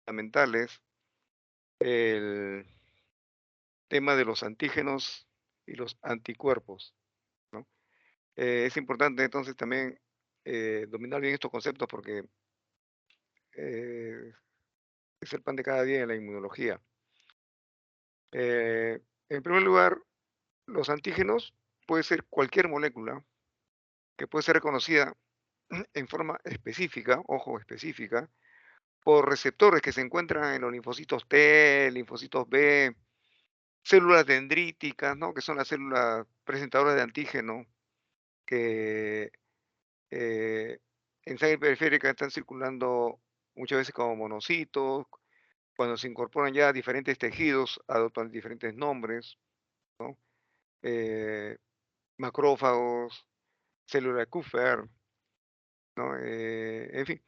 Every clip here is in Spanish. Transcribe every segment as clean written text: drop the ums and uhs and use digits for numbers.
fundamentales el tema de los antígenos y los anticuerpos, ¿no? Es importante entonces también dominar bien estos conceptos porque eh, es el pan de cada día en la inmunología. Eh, en primer lugar, los antígenos puede ser cualquier molécula que puede ser reconocida en forma específica, ojo, específica, por receptores que se encuentran en los linfocitos T, linfocitos B, células dendríticas, ¿no? Que son las células presentadoras de antígeno que eh, en sangre periférica están circulando muchas veces como monocitos. Cuando se incorporan ya diferentes tejidos, adoptan diferentes nombres, ¿no? Eh, macrófagos, célula de Kupffer, ¿no? En fin,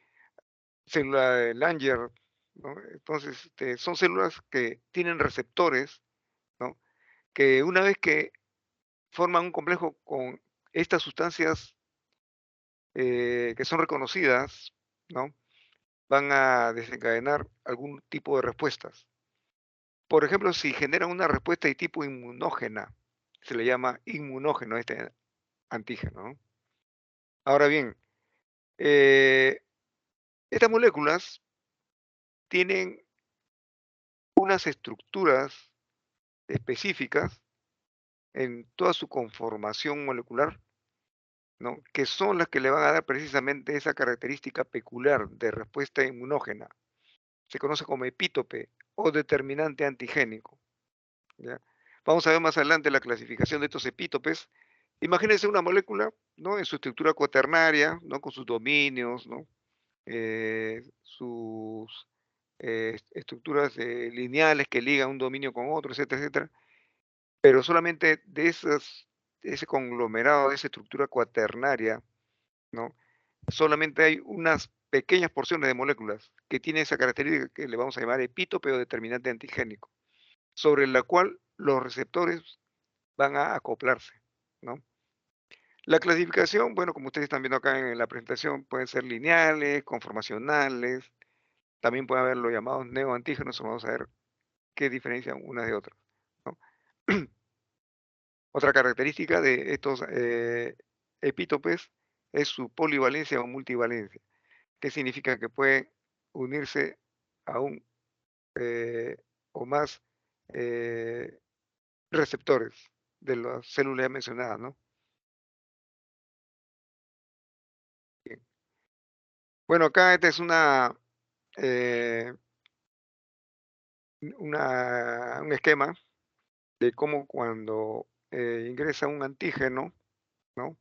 célula de Langer, ¿no? Entonces, son células que tienen receptores, ¿no? Que una vez que forman un complejo con estas sustancias que son reconocidas, ¿no? Van a desencadenar algún tipo de respuestas. Por ejemplo, si generan una respuesta de tipo inmunógena, se le llama inmunógeno a este antígeno, ¿no? Ahora bien, eh, estas moléculas tienen unas estructuras específicas en toda su conformación molecular, ¿no? Que son las que le van a dar precisamente esa característica peculiar de respuesta inmunógena. Se conoce como epítope o determinante antigénico, ¿ya? Vamos a ver más adelante la clasificación de estos epítopes. Imagínense una molécula, ¿no? En su estructura cuaternaria, ¿no? Con sus dominios, ¿no? Sus estructuras lineales que ligan un dominio con otro, etcétera, etcétera. Pero solamente de ese conglomerado, de esa estructura cuaternaria, ¿no? Solamente hay unas pequeñas porciones de moléculas que tienen esa característica que le vamos a llamar epítope o determinante antigénico, sobre la cual los receptores van a acoplarse, ¿no? La clasificación, bueno, como ustedes están viendo acá en la presentación, pueden ser lineales, conformacionales, también puede haber los llamados neoantígenos, vamos a ver qué diferencian unas de otras, ¿no? Otra característica de estos epítopes es su polivalencia o multivalencia. ¿Qué significa? Que puede unirse a un eh, o más eh, receptores de las células ya mencionadas, ¿no? Bien. Bueno, acá esta es eh, un esquema de cómo cuando ingresa un antígeno, ¿no?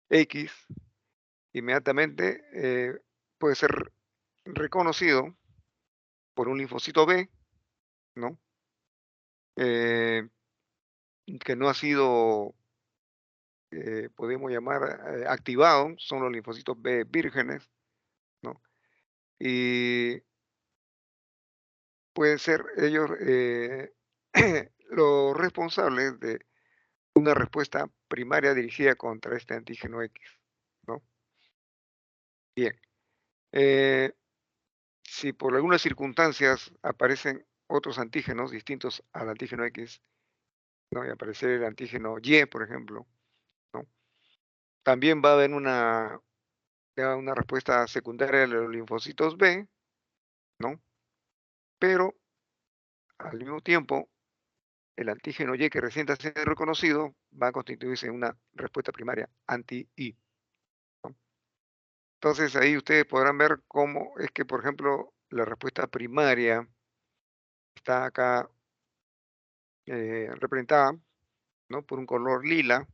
X, inmediatamente puede ser reconocido por un linfocito B, ¿no? Eh, que no ha sido, podemos llamar, activado, son los linfocitos B vírgenes, ¿no? Y pueden ser ellos los responsables de una respuesta primaria dirigida contra este antígeno X, ¿no? Bien, eh, si por algunas circunstancias aparecen otros antígenos distintos al antígeno X, ¿no? Y aparecer el antígeno Y, por ejemplo, ¿no? También va a haber una respuesta secundaria de los linfocitos B, ¿no? Pero al mismo tiempo, el antígeno Y que recién está siendo reconocido va a constituirse en una respuesta primaria anti-I, ¿no? Entonces ahí ustedes podrán ver cómo es que, por ejemplo, la respuesta primaria está acá representada, ¿no? Por un color lila,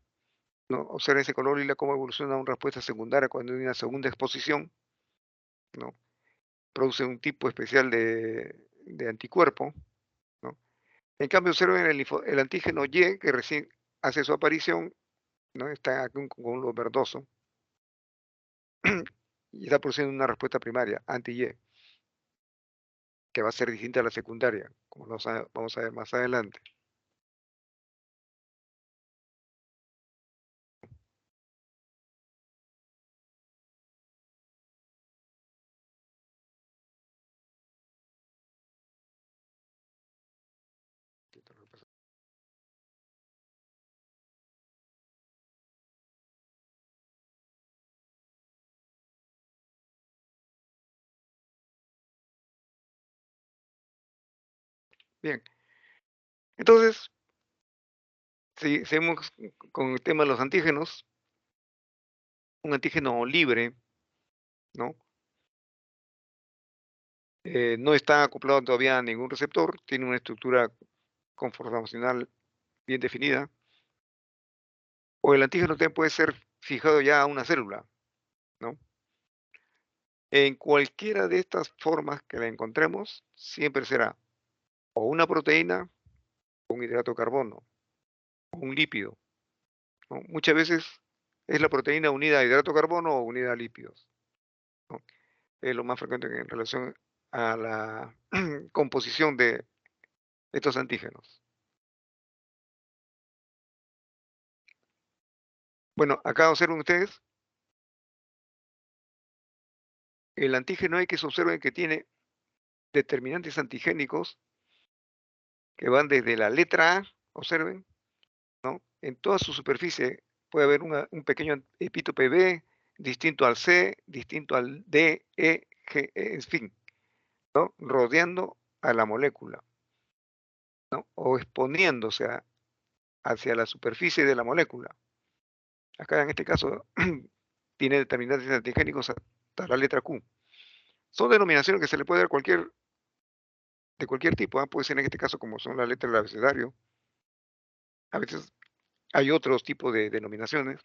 ¿no? Observen ese color lila cómo evoluciona una respuesta secundaria cuando hay una segunda exposición, ¿no? Produce un tipo especial de anticuerpo, ¿no? En cambio, observen el antígeno Y que recién hace su aparición, ¿no? Está aquí con un color verdoso y está produciendo una respuesta primaria anti-Y, que va a ser distinta a la secundaria, como vamos a ver más adelante. Bien, entonces, si seguimos con el tema de los antígenos, un antígeno libre, ¿no? No está acoplado todavía a ningún receptor, tiene una estructura conformacional bien definida, o el antígeno también puede ser fijado ya a una célula, ¿no? En cualquiera de estas formas que la encontremos, siempre será o una proteína, o un hidrato de carbono, o un lípido, ¿no? Muchas veces es la proteína unida a hidrato de carbono o unida a lípidos, ¿no? Es lo más frecuente en relación a la composición de estos antígenos. Bueno, acá observen ustedes, el antígeno X observen que tiene determinantes antigénicos que van desde la letra A, observen, ¿no? En toda su superficie puede haber un pequeño epítope B distinto al C, distinto al D, E, G, E, en fin, ¿no? Rodeando a la molécula, ¿no? O exponiéndose hacia la superficie de la molécula. Acá en este caso tiene determinantes antigénicos hasta la letra Q. Son denominaciones que se le puede dar de cualquier tipo, ¿ah? Puede ser en este caso como son las letras del abecedario. A veces hay otros tipos de denominaciones,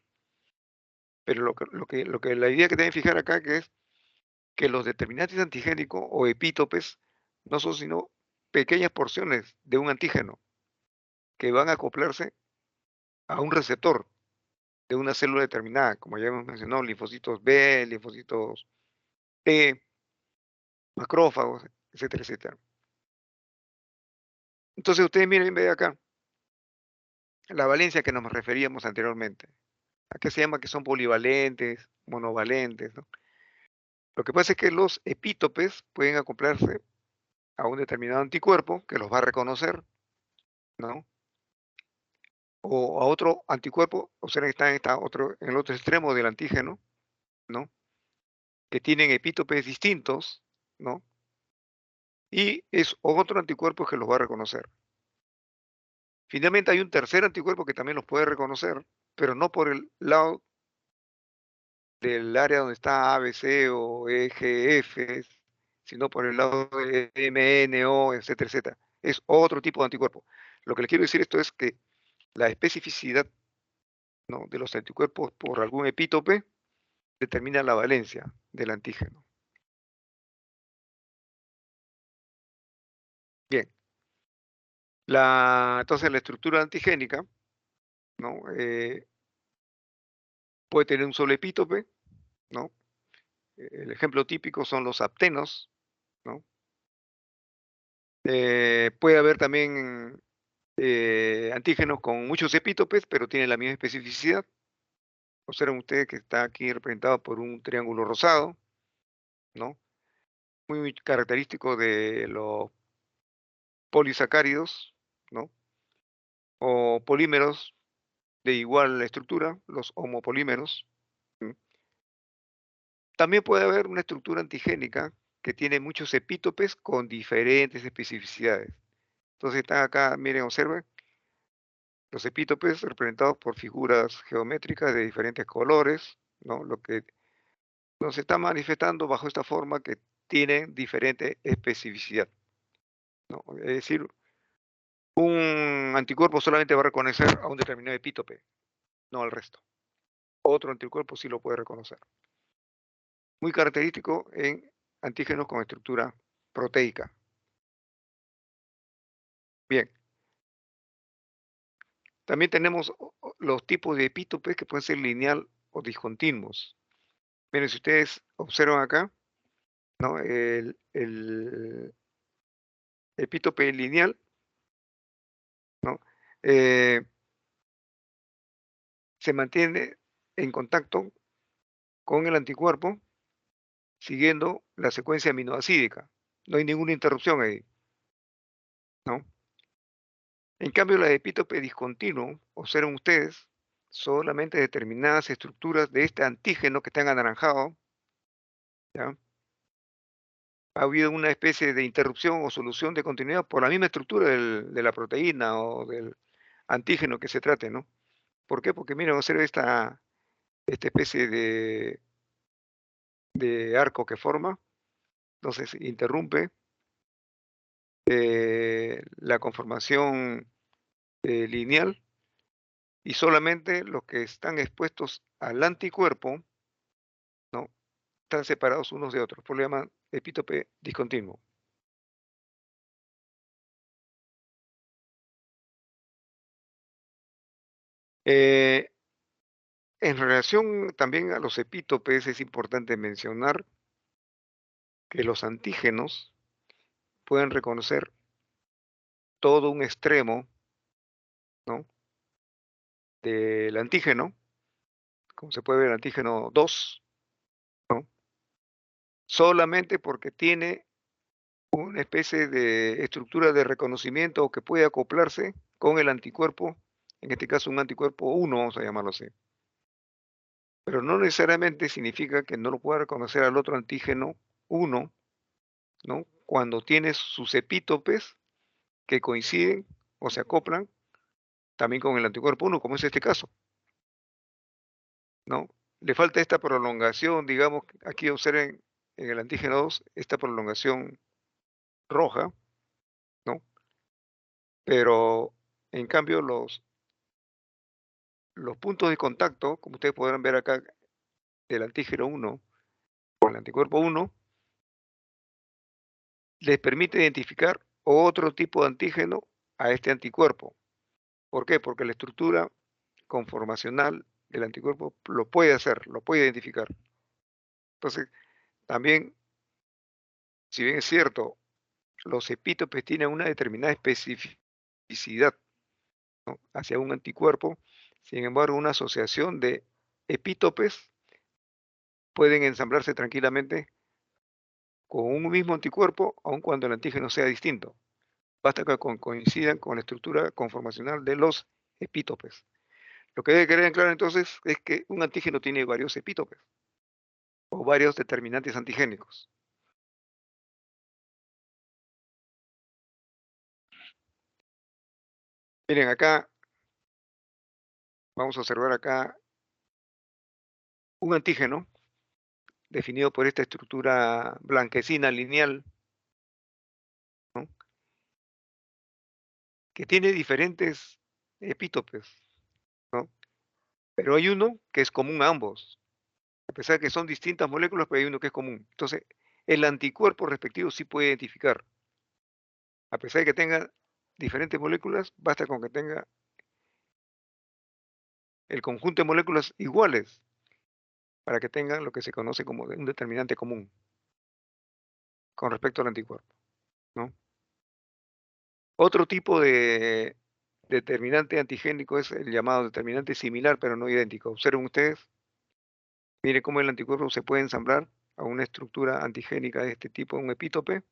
pero la idea que deben fijar acá que es que los determinantes antigénicos o epítopes no son sino pequeñas porciones de un antígeno que van a acoplarse a un receptor de una célula determinada, como ya hemos mencionado, linfocitos B, linfocitos T, macrófagos, etcétera, etcétera. Entonces ustedes miren, ve acá, la valencia que nos referíamos anteriormente. Acá se llama que son polivalentes, monovalentes, ¿no? Lo que pasa es que los epítopes pueden acoplarse a un determinado anticuerpo que los va a reconocer, ¿no? O a otro anticuerpo, o sea, que está en el otro extremo del antígeno, ¿no? Que tienen epítopes distintos, ¿no? Y es otro anticuerpo que los va a reconocer. Finalmente hay un tercer anticuerpo que también los puede reconocer, pero no por el lado del área donde está A, B, C o E, G, F, sino por el lado de M, N, O, etcétera, etcétera. Es otro tipo de anticuerpo. Lo que le quiero decir esto es que la especificidad, ¿no?, de los anticuerpos por algún epítope determina la valencia del antígeno. Bien, entonces la estructura antigénica, ¿no? Puede tener un solo epítope, ¿no? El ejemplo típico son los aptenos, ¿no? Puede haber también antígenos con muchos epítopes, pero tienen la misma especificidad. Observen ustedes que está aquí representado por un triángulo rosado, ¿no? Muy característico de los polisacáridos, ¿no? O polímeros de igual estructura, los homopolímeros. ¿Mm? También puede haber una estructura antigénica que tiene muchos epítopes con diferentes especificidades. Entonces están acá, miren, observen, los epítopes representados por figuras geométricas de diferentes colores, ¿no? Lo que nos está manifestando bajo esta forma que tienen diferente especificidad, ¿no? Es decir, un anticuerpo solamente va a reconocer a un determinado epítope, no al resto. Otro anticuerpo sí lo puede reconocer. Muy característico en antígenos con estructura proteica. Bien, también tenemos los tipos de epítopes que pueden ser lineal o discontinuos. Miren, si ustedes observan acá, ¿no? El epítope lineal, ¿no? Eh, se mantiene en contacto con el anticuerpo siguiendo la secuencia aminoácidica. No hay ninguna interrupción ahí, ¿no? En cambio, la epítope discontinuo, observen ustedes, solamente determinadas estructuras de este antígeno que están anaranjado, ¿ya? ha habido una especie de interrupción o solución de continuidad por la misma estructura de la proteína o del antígeno que se trate, ¿no? ¿Por qué? Porque miren, observa esta especie de arco que forma, entonces interrumpe la conformación lineal y solamente los que están expuestos al anticuerpo, ¿no? Están separados unos de otros, por lo llaman epítope discontinuo. Eh, en relación también a los epítopes, es importante mencionar que los antígenos pueden reconocer todo un extremo, ¿no? Del antígeno, como se puede ver el antígeno 2, ¿no? Solamente porque tiene una especie de estructura de reconocimiento que puede acoplarse con el anticuerpo, en este caso un anticuerpo 1, vamos a llamarlo así. Pero no necesariamente significa que no lo pueda reconocer al otro antígeno 1, ¿no? Cuando tiene sus epítopes que coinciden o se acoplan también con el anticuerpo 1, como es este caso, ¿no? Le falta esta prolongación, digamos, aquí observen en el antígeno 2 esta prolongación roja, ¿no? Pero en cambio los puntos de contacto, como ustedes podrán ver acá, del antígeno 1 con el anticuerpo 1, les permite identificar otro tipo de antígeno a este anticuerpo. ¿Por qué? Porque la estructura conformacional del anticuerpo lo puede hacer, lo puede identificar. Entonces, también, si bien es cierto, los epítopes tienen una determinada especificidad, ¿no? Hacia un anticuerpo, sin embargo, una asociación de epítopes pueden ensamblarse tranquilamente con un mismo anticuerpo, aun cuando el antígeno sea distinto. Basta que coincidan con la estructura conformacional de los epítopes. Lo que debe quedar en claro entonces es que un antígeno tiene varios epítopes o varios determinantes antigénicos. Miren acá, vamos a observar acá un antígeno definido por esta estructura blanquecina lineal, ¿no? Que tiene diferentes epítopes, ¿no? Pero hay uno que es común a ambos, a pesar de que son distintas moléculas, pero hay uno que es común. Entonces, el anticuerpo respectivo sí puede identificar, a pesar de que tenga diferentes moléculas, basta con que tenga el conjunto de moléculas iguales para que tengan lo que se conoce como un determinante común con respecto al anticuerpo, ¿no? Otro tipo de determinante antigénico es el llamado determinante similar, pero no idéntico. Observen ustedes, miren cómo el anticuerpo se puede ensamblar a una estructura antigénica de este tipo, un epítope,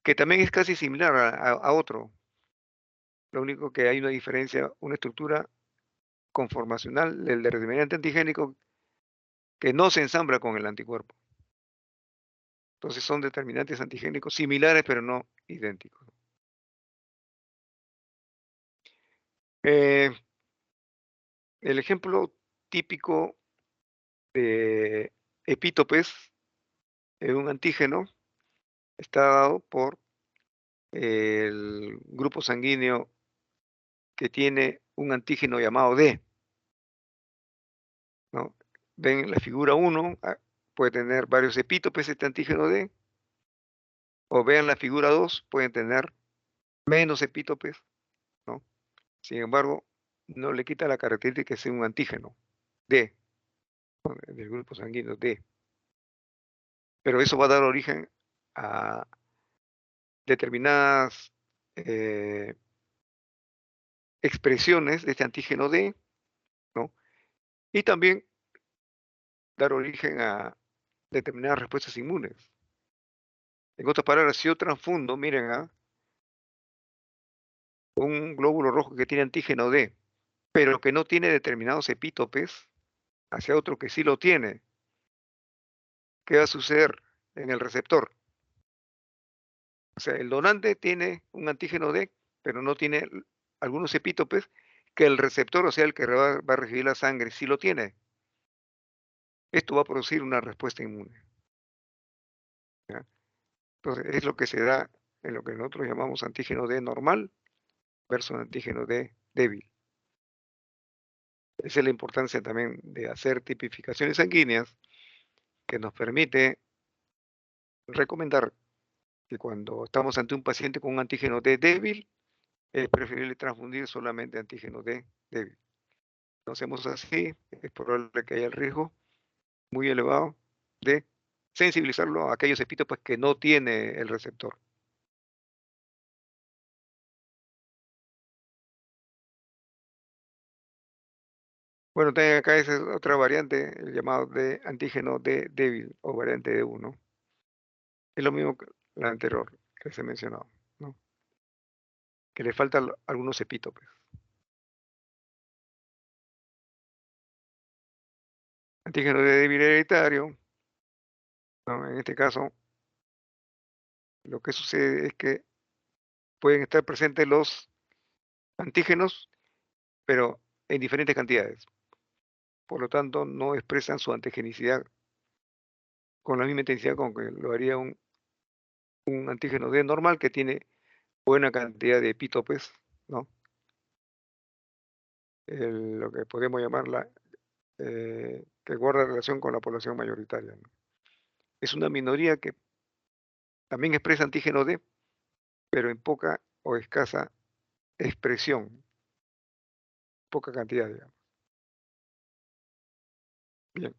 que también es casi similar a otro. Lo único que hay una diferencia, una estructura conformacional del determinante antigénico que no se ensambla con el anticuerpo. Entonces son determinantes antigénicos similares, pero no idénticos. Eh, el ejemplo típico de epítopes en un antígeno está dado por el grupo sanguíneo que tiene un antígeno llamado D, ¿no? Ven la figura 1, puede tener varios epítopes este antígeno D, o vean la figura 2, pueden tener menos epítopes, ¿no? Sin embargo, no le quita la característica de ser un antígeno D, ¿no? Del grupo sanguíneo D. Pero eso va a dar origen a determinadas expresiones de este antígeno D, ¿no? Y también dar origen a determinadas respuestas inmunes. En otras palabras, si yo transfundo, miren, un glóbulo rojo que tiene antígeno D, pero que no tiene determinados epítopes, hacia otro que sí lo tiene, ¿qué va a suceder? en el receptor. O sea, el donante tiene un antígeno D, pero no tiene algunos epítopes que el receptor, o sea, el que va a recibir la sangre, sí lo tiene. Esto va a producir una respuesta inmune. ¿Ya? Entonces, es lo que se da en lo que nosotros llamamos antígeno D normal versus antígeno D débil. Esa es la importancia también de hacer tipificaciones sanguíneas que nos permite recomendar que cuando estamos ante un paciente con un antígeno D débil, es preferible transfundir solamente antígeno D débil. No hacemos así, es probable que haya el riesgo muy elevado de sensibilizarlo a aquellos epítopes que no tiene el receptor. Bueno, también acá esa es otra variante, el llamado de antígeno D débil o variante D1. Es lo mismo que la anterior que se mencionó, ¿no? Que le faltan algunos epítopes. Antígeno D débil hereditario, ¿no? En este caso, lo que sucede es que pueden estar presentes los antígenos, pero en diferentes cantidades. Por lo tanto, no expresan su antigenicidad con la misma intensidad con que lo haría un antígeno D normal que tiene buena cantidad de epítopes, ¿no? Lo que podemos llamarla, que guarda relación con la población mayoritaria, ¿no? Es una minoría que también expresa antígeno D, pero en poca o escasa expresión, poca cantidad, digamos. Bien.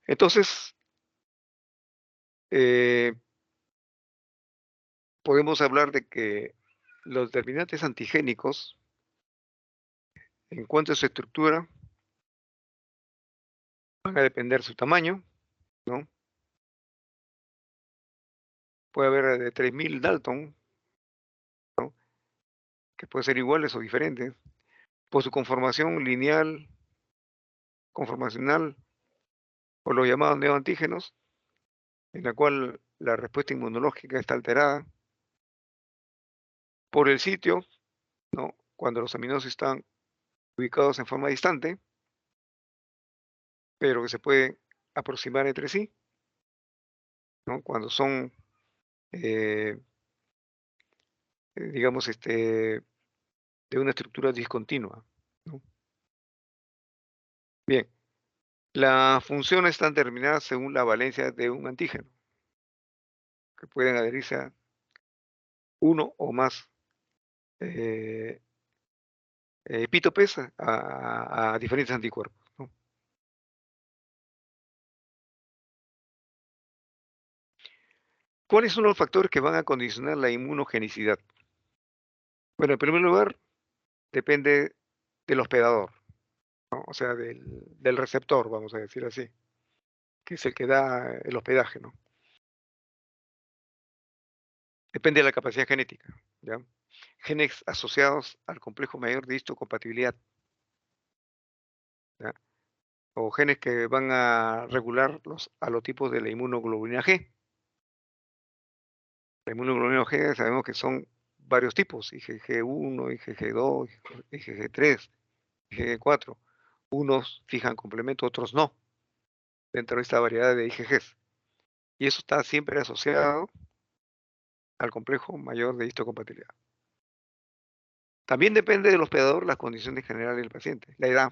Entonces, eh, podemos hablar de que los determinantes antigénicos, en cuanto a su estructura, van a depender de su tamaño, ¿no? Puede haber de 3000 Dalton, ¿no? Que pueden ser iguales o diferentes, por su conformación lineal, conformacional, o los llamados neoantígenos, en la cual la respuesta inmunológica está alterada por el sitio, ¿no? Cuando los aminoácidos están ubicados en forma distante, pero que se pueden aproximar entre sí, ¿no? Cuando son, eh, digamos, de una estructura discontinua, ¿no? Bien, las funciones están determinadas según la valencia de un antígeno, que pueden adherirse a uno o más eh, epítopes a diferentes anticuerpos, ¿no? ¿Cuáles son los factores que van a condicionar la inmunogenicidad? Bueno, en primer lugar, depende del hospedador, ¿no? O sea, del receptor, vamos a decir así, que es el que da el hospedaje, ¿no? Depende de la capacidad genética, ¿ya? Genes asociados al complejo mayor de histocompatibilidad, ¿ya? O genes que van a regular los halotipos de la inmunoglobulina G. La inmunoglobulina G sabemos que son varios tipos, IgG1, IgG2, IgG3, IgG4. Unos fijan complemento, otros no, dentro de esta variedad de IgGs. Y eso está siempre asociado al complejo mayor de histocompatibilidad. También depende del hospedador las condiciones generales del paciente, la edad,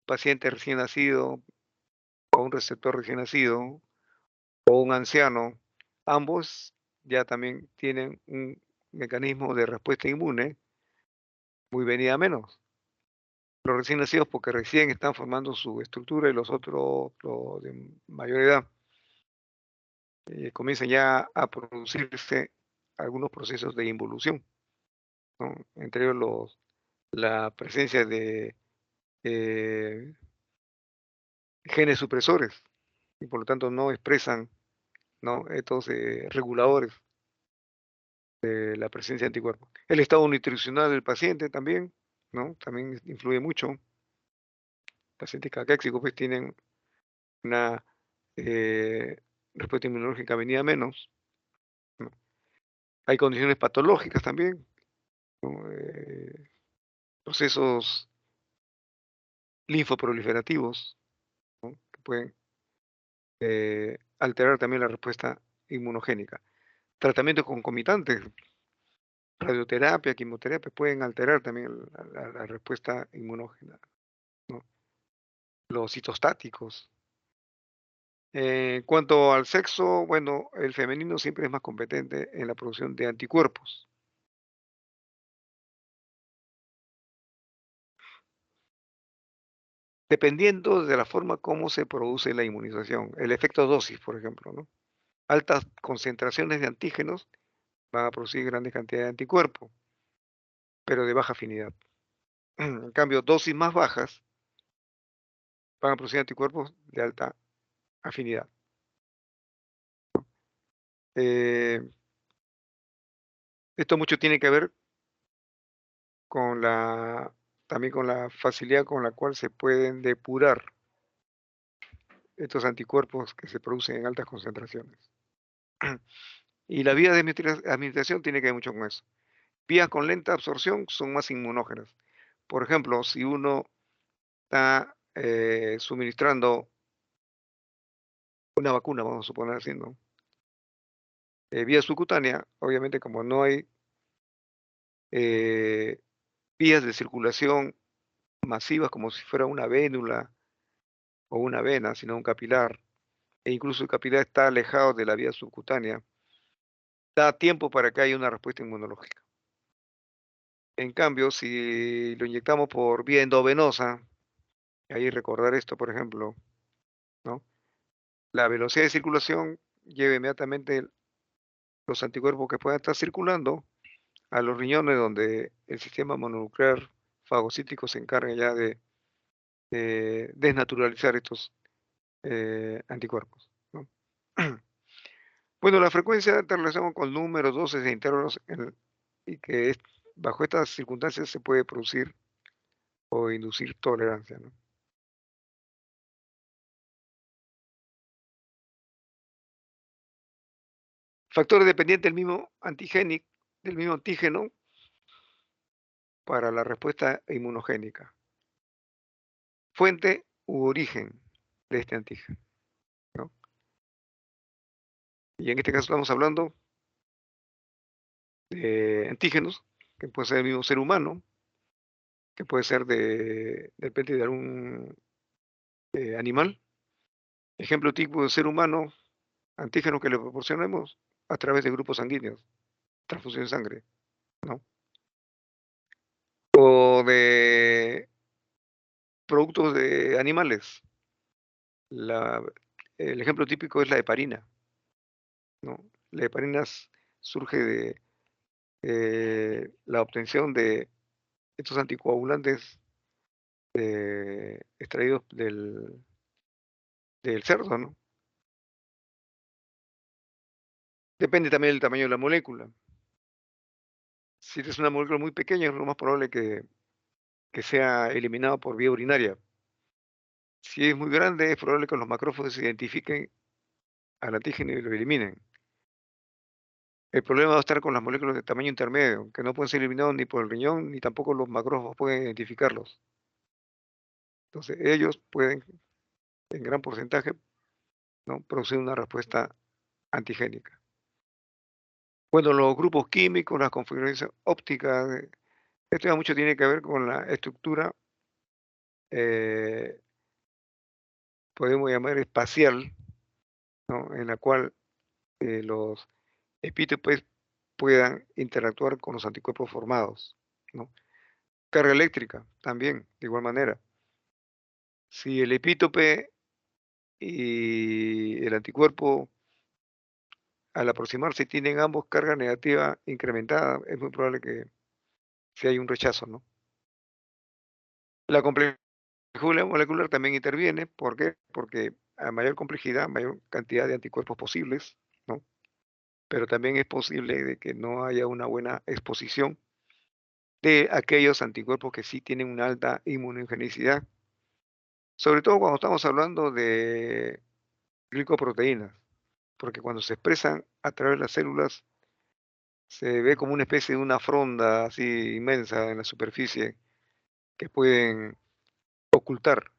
paciente recién nacido o un receptor recién nacido o un anciano, ambos ya también tienen un mecanismo de respuesta inmune muy venida a menos. Los recién nacidos porque recién están formando su estructura y los otros, los de mayor edad, comienzan ya a producirse algunos procesos de involución, ¿no? Entre ellos la presencia de eh, genes supresores y por lo tanto no expresan, ¿no? Estos reguladores de la presencia de anticuerpos. El estado nutricional del paciente también, ¿no? También influye mucho. Pacientes caquéxicos pues tienen una eh, respuesta inmunológica venía menos, ¿no? Hay condiciones patológicas también, ¿no? Procesos linfoproliferativos, ¿no? Que pueden alterar también la respuesta inmunogénica. Tratamientos concomitantes, radioterapia, quimioterapia, pueden alterar también la respuesta inmunógena, ¿no? Los citostáticos. En cuanto al sexo, bueno, el femenino siempre es más competente en la producción de anticuerpos. Dependiendo de la forma como se produce la inmunización, el efecto dosis, por ejemplo, ¿no? Altas concentraciones de antígenos van a producir grandes cantidades de anticuerpos, pero de baja afinidad. En cambio, dosis más bajas van a producir anticuerpos de alta afinidad. Eh, Esto mucho tiene que ver con también con la facilidad con la cual se pueden depurar estos anticuerpos que se producen en altas concentraciones. Y la vía de administración tiene que ver mucho con eso. Vías con lenta absorción son más inmunógenas. Por ejemplo, si uno está suministrando una vacuna, vamos a suponer así, ¿no? Vía subcutánea, obviamente como no hay eh, vías de circulación masivas como si fuera una vénula o una vena, sino un capilar, e incluso el capilar está alejado de la vía subcutánea, da tiempo para que haya una respuesta inmunológica. En cambio, si lo inyectamos por vía endovenosa, ahí recordar esto, por ejemplo, ¿no? La velocidad de circulación lleva inmediatamente los anticuerpos que puedan estar circulando a los riñones, donde el sistema mononuclear fagocítico se encarga ya de desnaturalizar estos anticuerpos, ¿no? Bueno, la frecuencia está relacionada con números, dosis e intervalos y que bajo estas circunstancias se puede producir o inducir tolerancia, ¿no? Factores dependientes del mismo antígeno para la respuesta inmunogénica. Fuente u origen de este antígeno, ¿no? Y en este caso estamos hablando de antígenos, que puede ser el mismo ser humano, que puede ser de repente de algún animal. Ejemplo tipo de ser humano, antígeno que le proporcionemos a través de grupos sanguíneos, transfusión de sangre, ¿no? O de productos de animales. La el ejemplo típico es la heparina, ¿no? La heparina surge de, la obtención de estos anticoagulantes, extraídos del cerdo, ¿no? Depende también del tamaño de la molécula. Si es una molécula muy pequeña, es lo más probable que sea eliminado por vía urinaria. Si es muy grande, es probable que los macrófagos identifiquen al antígeno y lo eliminen. El problema va a estar con las moléculas de tamaño intermedio, que no pueden ser eliminados ni por el riñón, ni tampoco los macrófagos pueden identificarlos. Entonces, ellos pueden, en gran porcentaje, ¿no?, producir una respuesta antigénica. Bueno, los grupos químicos, las configuraciones ópticas, esto ya mucho tiene que ver con la estructura, eh, podemos llamar espacial, ¿no?, en la cual los epítopes puedan interactuar con los anticuerpos formados, ¿no? Carga eléctrica también, de igual manera. Si el epítope y el anticuerpo al aproximarse tienen ambos carga negativa incrementada, es muy probable que si hay un rechazo, ¿no? La complejidad molecular también interviene, ¿por qué? Porque a mayor complejidad, mayor cantidad de anticuerpos posibles, ¿no? Pero también es posible de que no haya una buena exposición de aquellos anticuerpos que sí tienen una alta inmunogenicidad, sobre todo cuando estamos hablando de glicoproteínas, porque cuando se expresan a través de las células se ve como una especie de una fronda así inmensa en la superficie que pueden ocultar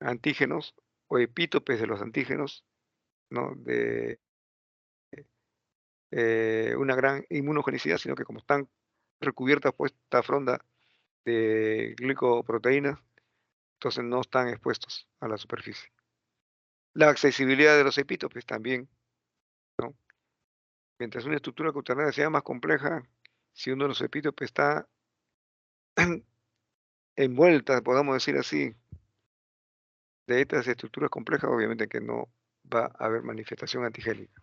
antígenos o epítopes de los antígenos, ¿no? De una gran inmunogenicidad, sino que como están recubiertas por esta fronda de glicoproteínas, entonces no están expuestos a la superficie. La accesibilidad de los epítopes también, ¿no? Mientras una estructura cutánea sea más compleja, si uno de los epítopes está envuelta, podamos decir así, de estas estructuras complejas, obviamente que no va a haber manifestación antigénica.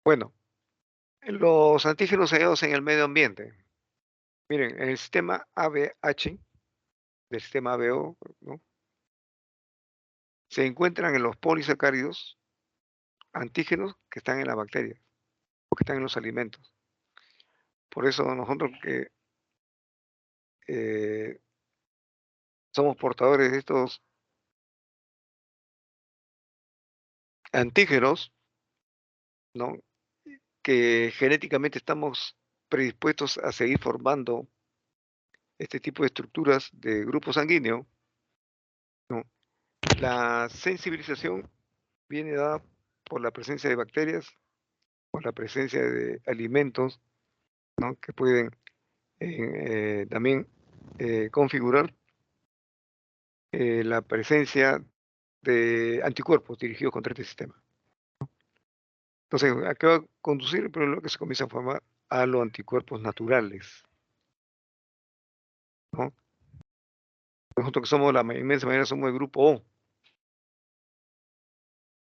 Bueno, los antígenos hallados en el medio ambiente. Miren, en el sistema ABH, del sistema ABO, ¿no? Se encuentran en los polisacáridos antígenos que están en la bacteria o que están en los alimentos. Por eso nosotros que eh, somos portadores de estos antígenos, ¿no? Que genéticamente estamos predispuestos a seguir formando este tipo de estructuras de grupo sanguíneo, ¿no? La sensibilización viene dada por la presencia de bacterias, por la presencia de alimentos, ¿no? Que pueden también configurar la presencia de anticuerpos dirigidos contra este sistema. Entonces, ¿a qué va a conducir? Pero lo que se comienza a formar a los anticuerpos naturales, ¿no? Nosotros que somos la inmensa mayoría somos el grupo O,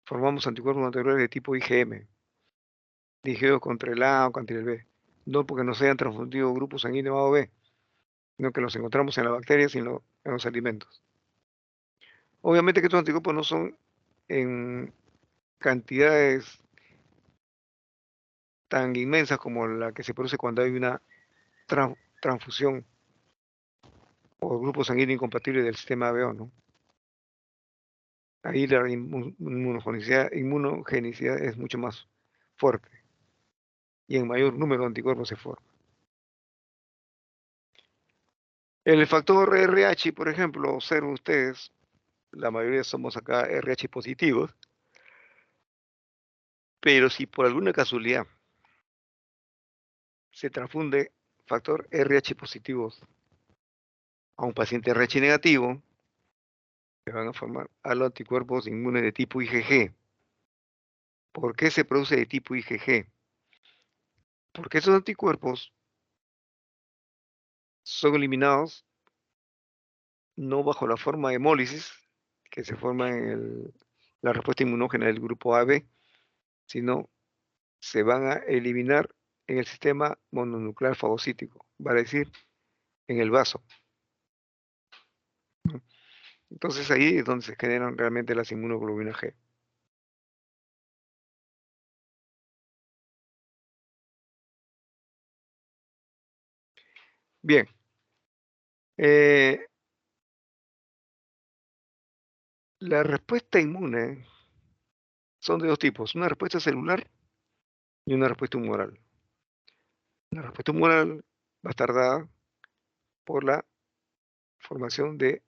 formamos anticuerpos naturales de tipo IgM, dirigidos contra el A o contra el B, no porque nos hayan transfundido grupos sanguíneos A o B, sino que los encontramos en la bacteria, sino en los alimentos. Obviamente que estos anticuerpos no son en cantidades tan inmensas como la que se produce cuando hay una transfusión o grupo sanguíneo incompatible del sistema ABO, ¿no? Ahí la inmunogenicidad es mucho más fuerte y en mayor número de anticuerpos se forma. El factor RH, por ejemplo, observen ustedes, la mayoría somos acá RH positivos, pero si por alguna casualidad se transfunde factor RH positivo a un paciente RH negativo, se van a formar a los anticuerpos inmunes de tipo IgG. ¿Por qué se produce de tipo IgG? Porque esos anticuerpos son eliminados no bajo la forma de hemólisis, que se forma en la respuesta inmunógena del grupo AB, sino se van a eliminar en el sistema mononuclear fagocítico, vale decir, en el vaso. Entonces ahí es donde se generan realmente las inmunoglobulinas G. Bien, eh, la respuesta inmune son de dos tipos, una respuesta celular y una respuesta humoral. La respuesta humoral va a estar dada por la formación de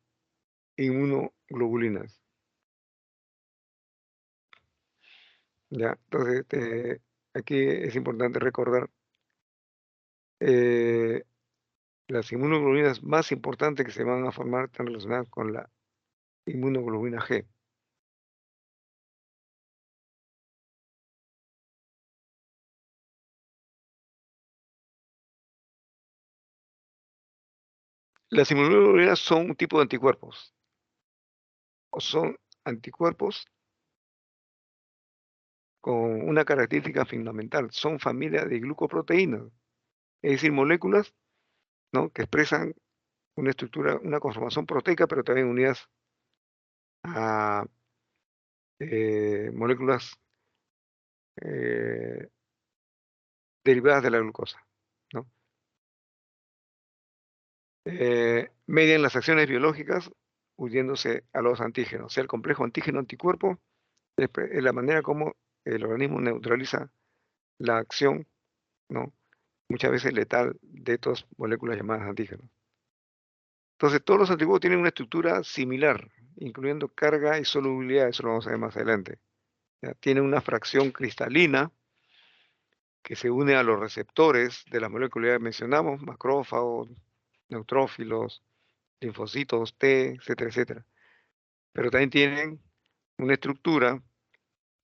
inmunoglobulinas. ¿Ya? Entonces, aquí es importante recordar eh, las inmunoglobulinas más importantes que se van a formar están relacionadas con la inmunoglobulina G. Las inmunoglobulinas son un tipo de anticuerpos, o son anticuerpos con una característica fundamental, son familia de glucoproteínas, es decir, moléculas, ¿no? Que expresan una estructura, una conformación proteica, pero también unidas a moléculas eh, derivadas de la glucosa, ¿no? median las acciones biológicas uniéndose a los antígenos. O sea, el complejo antígeno-anticuerpo es la manera como el organismo neutraliza la acción, ¿no? Muchas veces letal de estas moléculas llamadas antígenos. Entonces, todos los anticuerpos tienen una estructura similar, incluyendo carga y solubilidad, eso lo vamos a ver más adelante. ¿Ya? Tiene una fracción cristalina que se une a los receptores de las moléculas que mencionamos, macrófagos, neutrófilos, linfocitos, T, etcétera, etcétera. Pero también tienen una estructura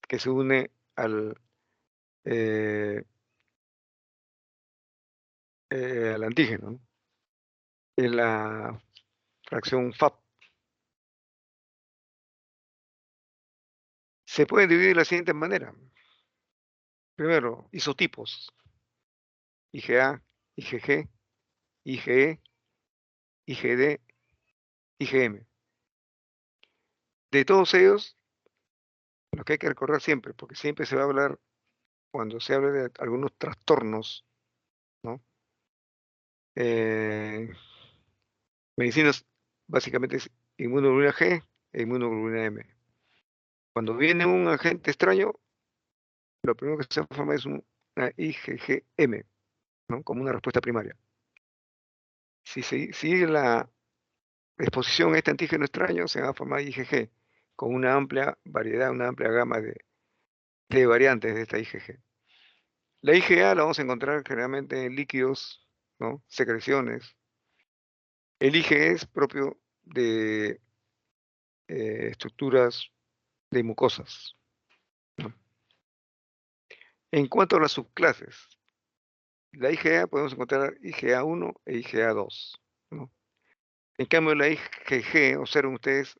que se une eh, al antígeno, ¿no? En la fracción FAP. Se pueden dividir de la siguiente manera. Primero, isotipos: IgA, IgG, IgE, IgD, IgM. De todos ellos, lo que hay que recordar siempre, porque siempre se va a hablar, cuando se habla de algunos trastornos, ¿no? Medicinas, básicamente es inmunoglobulina G e inmunoglobulina M. Cuando viene un agente extraño, lo primero que se forma es una IgGM, ¿no? Como una respuesta primaria. Si se sigue la exposición a este antígeno extraño, se va a formar IgG, con una amplia variedad, una amplia gama de variantes de esta IgG. La IgA la vamos a encontrar generalmente en líquidos, ¿no? Secreciones. El IgE es propio de estructuras de mucosas, ¿no? En cuanto a las subclases, la IgA podemos encontrar IgA1 e IgA2, ¿no? En cambio, la IgG, observen ustedes,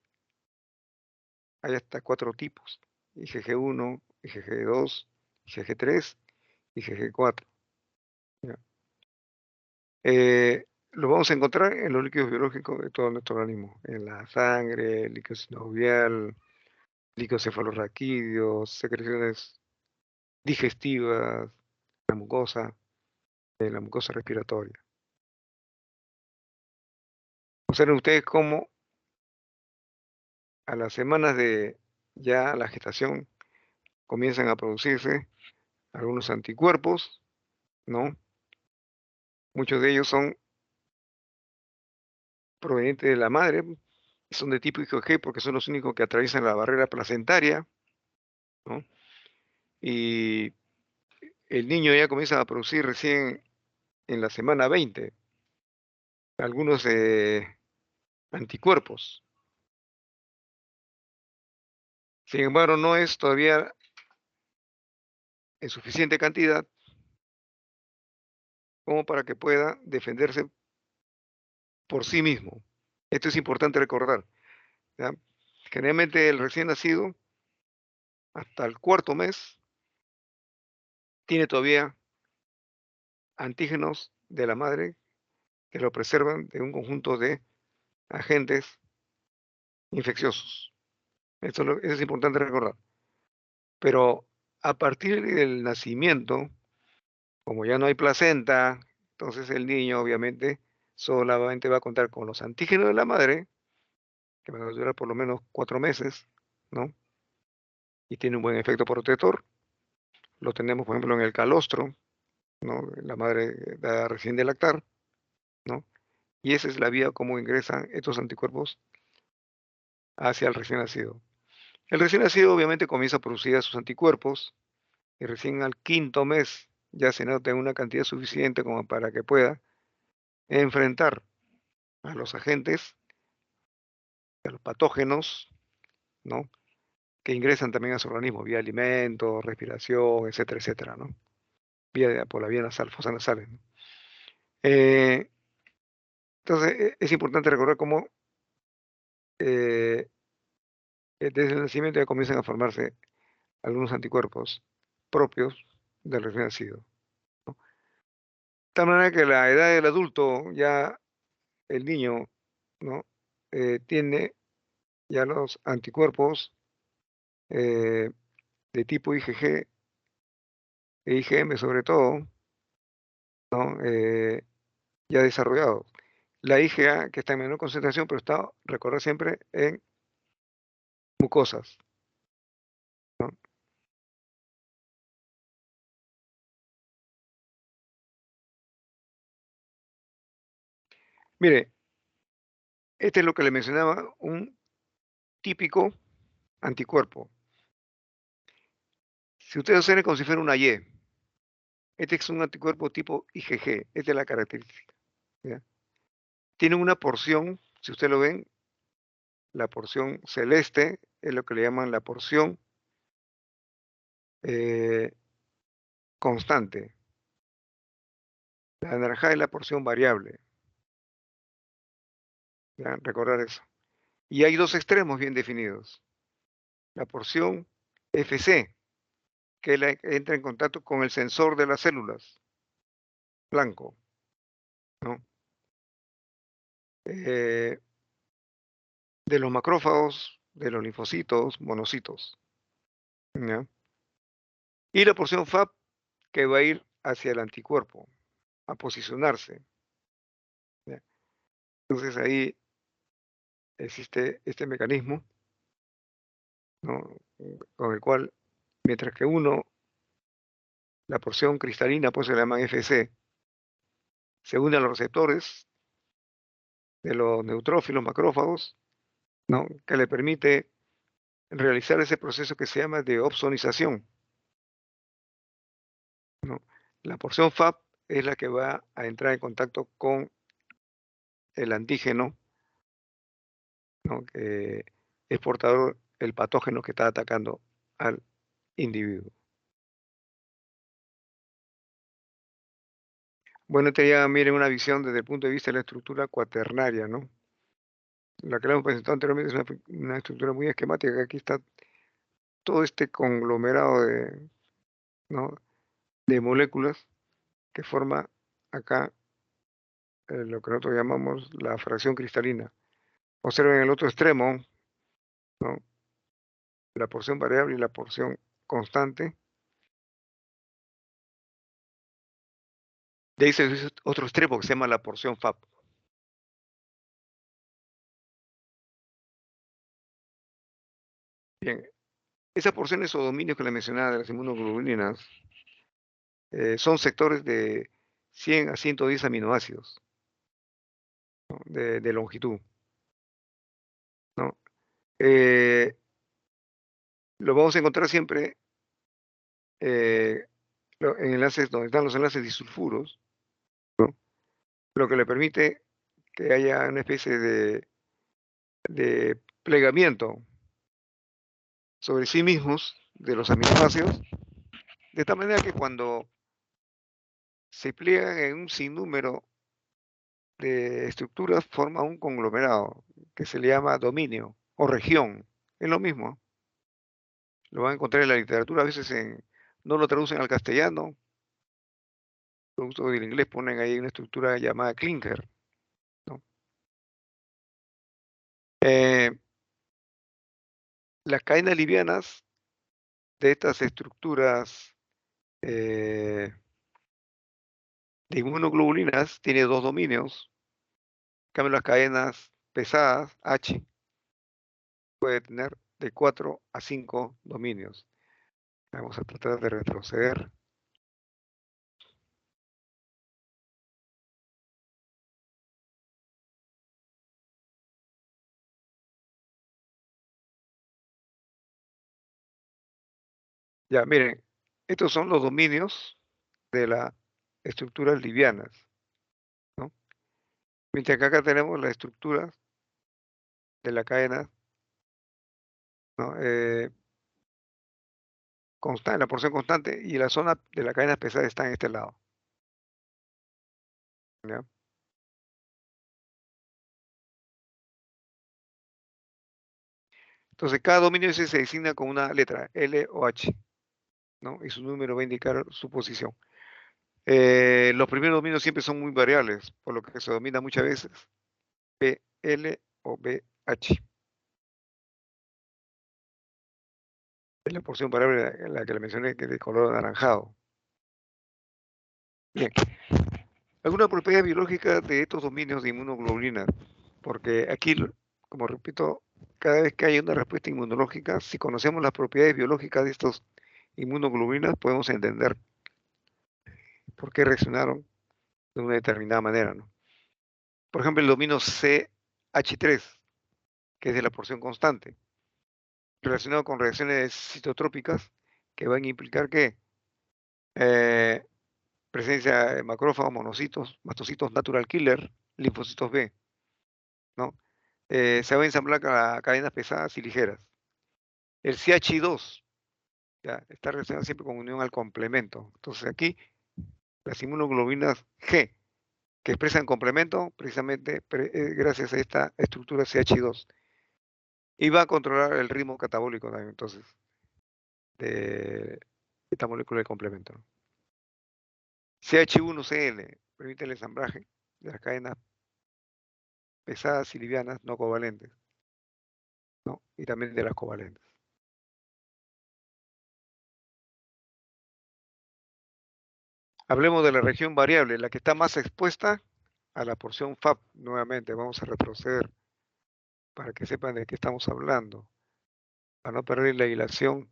hay hasta 4 tipos: IgG1, IgG2, IgG3, IgG4. ¿Ya? Lo vamos a encontrar en los líquidos biológicos de todo nuestro organismo, en la sangre, líquido sinovial, líquidos cefalorraquídeos, secreciones digestivas, la mucosa, en la mucosa respiratoria. Observen ustedes cómo a las semanas de ya la gestación comienzan a producirse algunos anticuerpos, ¿no? Muchos de ellos son provenientes de la madre, son de tipo IgG porque son los únicos que atraviesan la barrera placentaria, ¿no? Y el niño ya comienza a producir recién en la semana 20 algunos anticuerpos. Sin embargo, no es todavía en suficiente cantidad como para que pueda defenderse por sí mismo. Esto es importante recordar, ¿ya? Generalmente el recién nacido, hasta el cuarto mes, tiene todavía antígenos de la madre que lo preservan de un conjunto de agentes infecciosos. Eso es importante recordar. Pero a partir del nacimiento, como ya no hay placenta, entonces el niño obviamente solamente va a contar con los antígenos de la madre, que van a durar por lo menos 4 meses, ¿no? Y tiene un buen efecto protector. Lo tenemos, por ejemplo, en el calostro, ¿no? La madre da recién de lactar, ¿no? Y esa es la vía como ingresan estos anticuerpos hacia el recién nacido. El recién nacido obviamente comienza a producir sus anticuerpos y recién al quinto mes ya se nota una cantidad suficiente como para que pueda enfrentar a los agentes, a los patógenos, ¿no? Que ingresan también a su organismo vía alimentos, respiración, etcétera, etcétera, ¿no? Por la vía nasal, fosas nasales, ¿no? Eh, entonces, es importante recordar cómo eh, desde el nacimiento ya comienzan a formarse algunos anticuerpos propios del recién nacido, ¿no? De tal manera que a la edad del adulto, ya el niño, ¿no? Tiene ya los anticuerpos eh, de tipo IgG e IgM sobre todo, ¿no? Ya desarrollados. La IgA, que está en menor concentración, pero recorre siempre en mucosas, ¿no? Mire, este es lo que le mencionaba, un típico anticuerpo. Si usted observa como si fuera una Y, este es un anticuerpo tipo IgG, esta es la característica, ¿ya? Tiene una porción, si usted lo ven, la porción celeste es lo que le llaman la porción eh, constante. La anaranjada es la porción variable, ¿ya? Recordar eso. Y hay dos extremos bien definidos. La porción FC, que es la que entra en contacto con el sensor de las células, blanco, ¿no? Eh, de los macrófagos, de los linfocitos, monocitos, ¿ya? Y la porción FAB, que va a ir hacia el anticuerpo, a posicionarse, ¿ya? Entonces ahí existe este mecanismo, ¿no? Con el cual, mientras que la porción cristalina, pues se le llaman FC, se une a los receptores de los neutrófilos macrófagos, ¿no? Que le permite realizar ese proceso que se llama de opsonización, ¿no? La porción FAB es la que va a entrar en contacto con el antígeno, ¿no? Que es portador el patógeno que está atacando al individuo. Bueno, te ya miren una visión desde el punto de vista de la estructura cuaternaria, ¿no? La que le hemos presentado anteriormente es una estructura muy esquemática. Aquí está todo este conglomerado ¿no? de moléculas que forma acá lo que nosotros llamamos la fracción cristalina. Observen el otro extremo, ¿no? La porción variable y la porción constante. De ahí se dice otro extremo que se llama la porción FAB. Bien, esas porciones o dominios que le mencionaba de las inmunoglobulinas son sectores de 100 a 110 aminoácidos, ¿no? de longitud, ¿no? Eh, lo vamos a encontrar siempre eh, en enlaces donde están los enlaces disulfuros, ¿no? Lo que le permite que haya una especie de plegamiento sobre sí mismos de los aminoácidos, de tal manera que cuando se pliegan en un sinnúmero de estructuras forma un conglomerado que se le llama dominio o región. Es lo mismo. Lo van a encontrar en la literatura, a veces no lo traducen al castellano, producto del inglés ponen ahí una estructura llamada clinker, ¿no? Eh, las cadenas livianas de estas estructuras eh, de inmunoglobulinas tiene dos dominios. En cambio, las cadenas pesadas, H, puede tener de 4 a 5 dominios. Vamos a tratar de retroceder. Ya, miren, estos son los dominios de las estructuras livianas, ¿no? Mientras que acá tenemos la estructura de la cadena, ¿no? Constante, la porción constante y la zona de la cadena pesada está en este lado, ¿ya? Entonces, cada dominio ese se designa con una letra, L o H, ¿no? Y su número va a indicar su posición. Los primeros dominios siempre son muy variables, por lo que se domina muchas veces BL o BH. Es la porción variable la que le mencioné, que es de color anaranjado. Bien, alguna propiedad biológica de estos dominios de inmunoglobulina, porque aquí, como repito, cada vez que hay una respuesta inmunológica, si conocemos las propiedades biológicas de estos inmunoglobulinas, podemos entender por qué reaccionaron de una determinada manera, ¿no? Por ejemplo, el dominio CH3, que es de la porción constante, relacionado con reacciones citotrópicas que van a implicar que eh, presencia de macrófagos, monocitos, mastocitos natural killer, linfocitos B, ¿no? Se va a ensamblar a cadenas pesadas y ligeras. El CH2 ya, está relacionado siempre con unión al complemento. Entonces aquí las inmunoglobulinas G, que expresan complemento precisamente gracias a esta estructura CH2. Y va a controlar el ritmo catabólico también, entonces, de esta molécula de complemento, ¿no? CH1Cl permite el ensamblaje de las cadenas pesadas y livianas no covalentes, ¿no? Y también de las covalentes. Hablemos de la región variable, la que está más expuesta a la porción FAP. Nuevamente, vamos a retroceder para que sepan de qué estamos hablando, para no perder la hilación.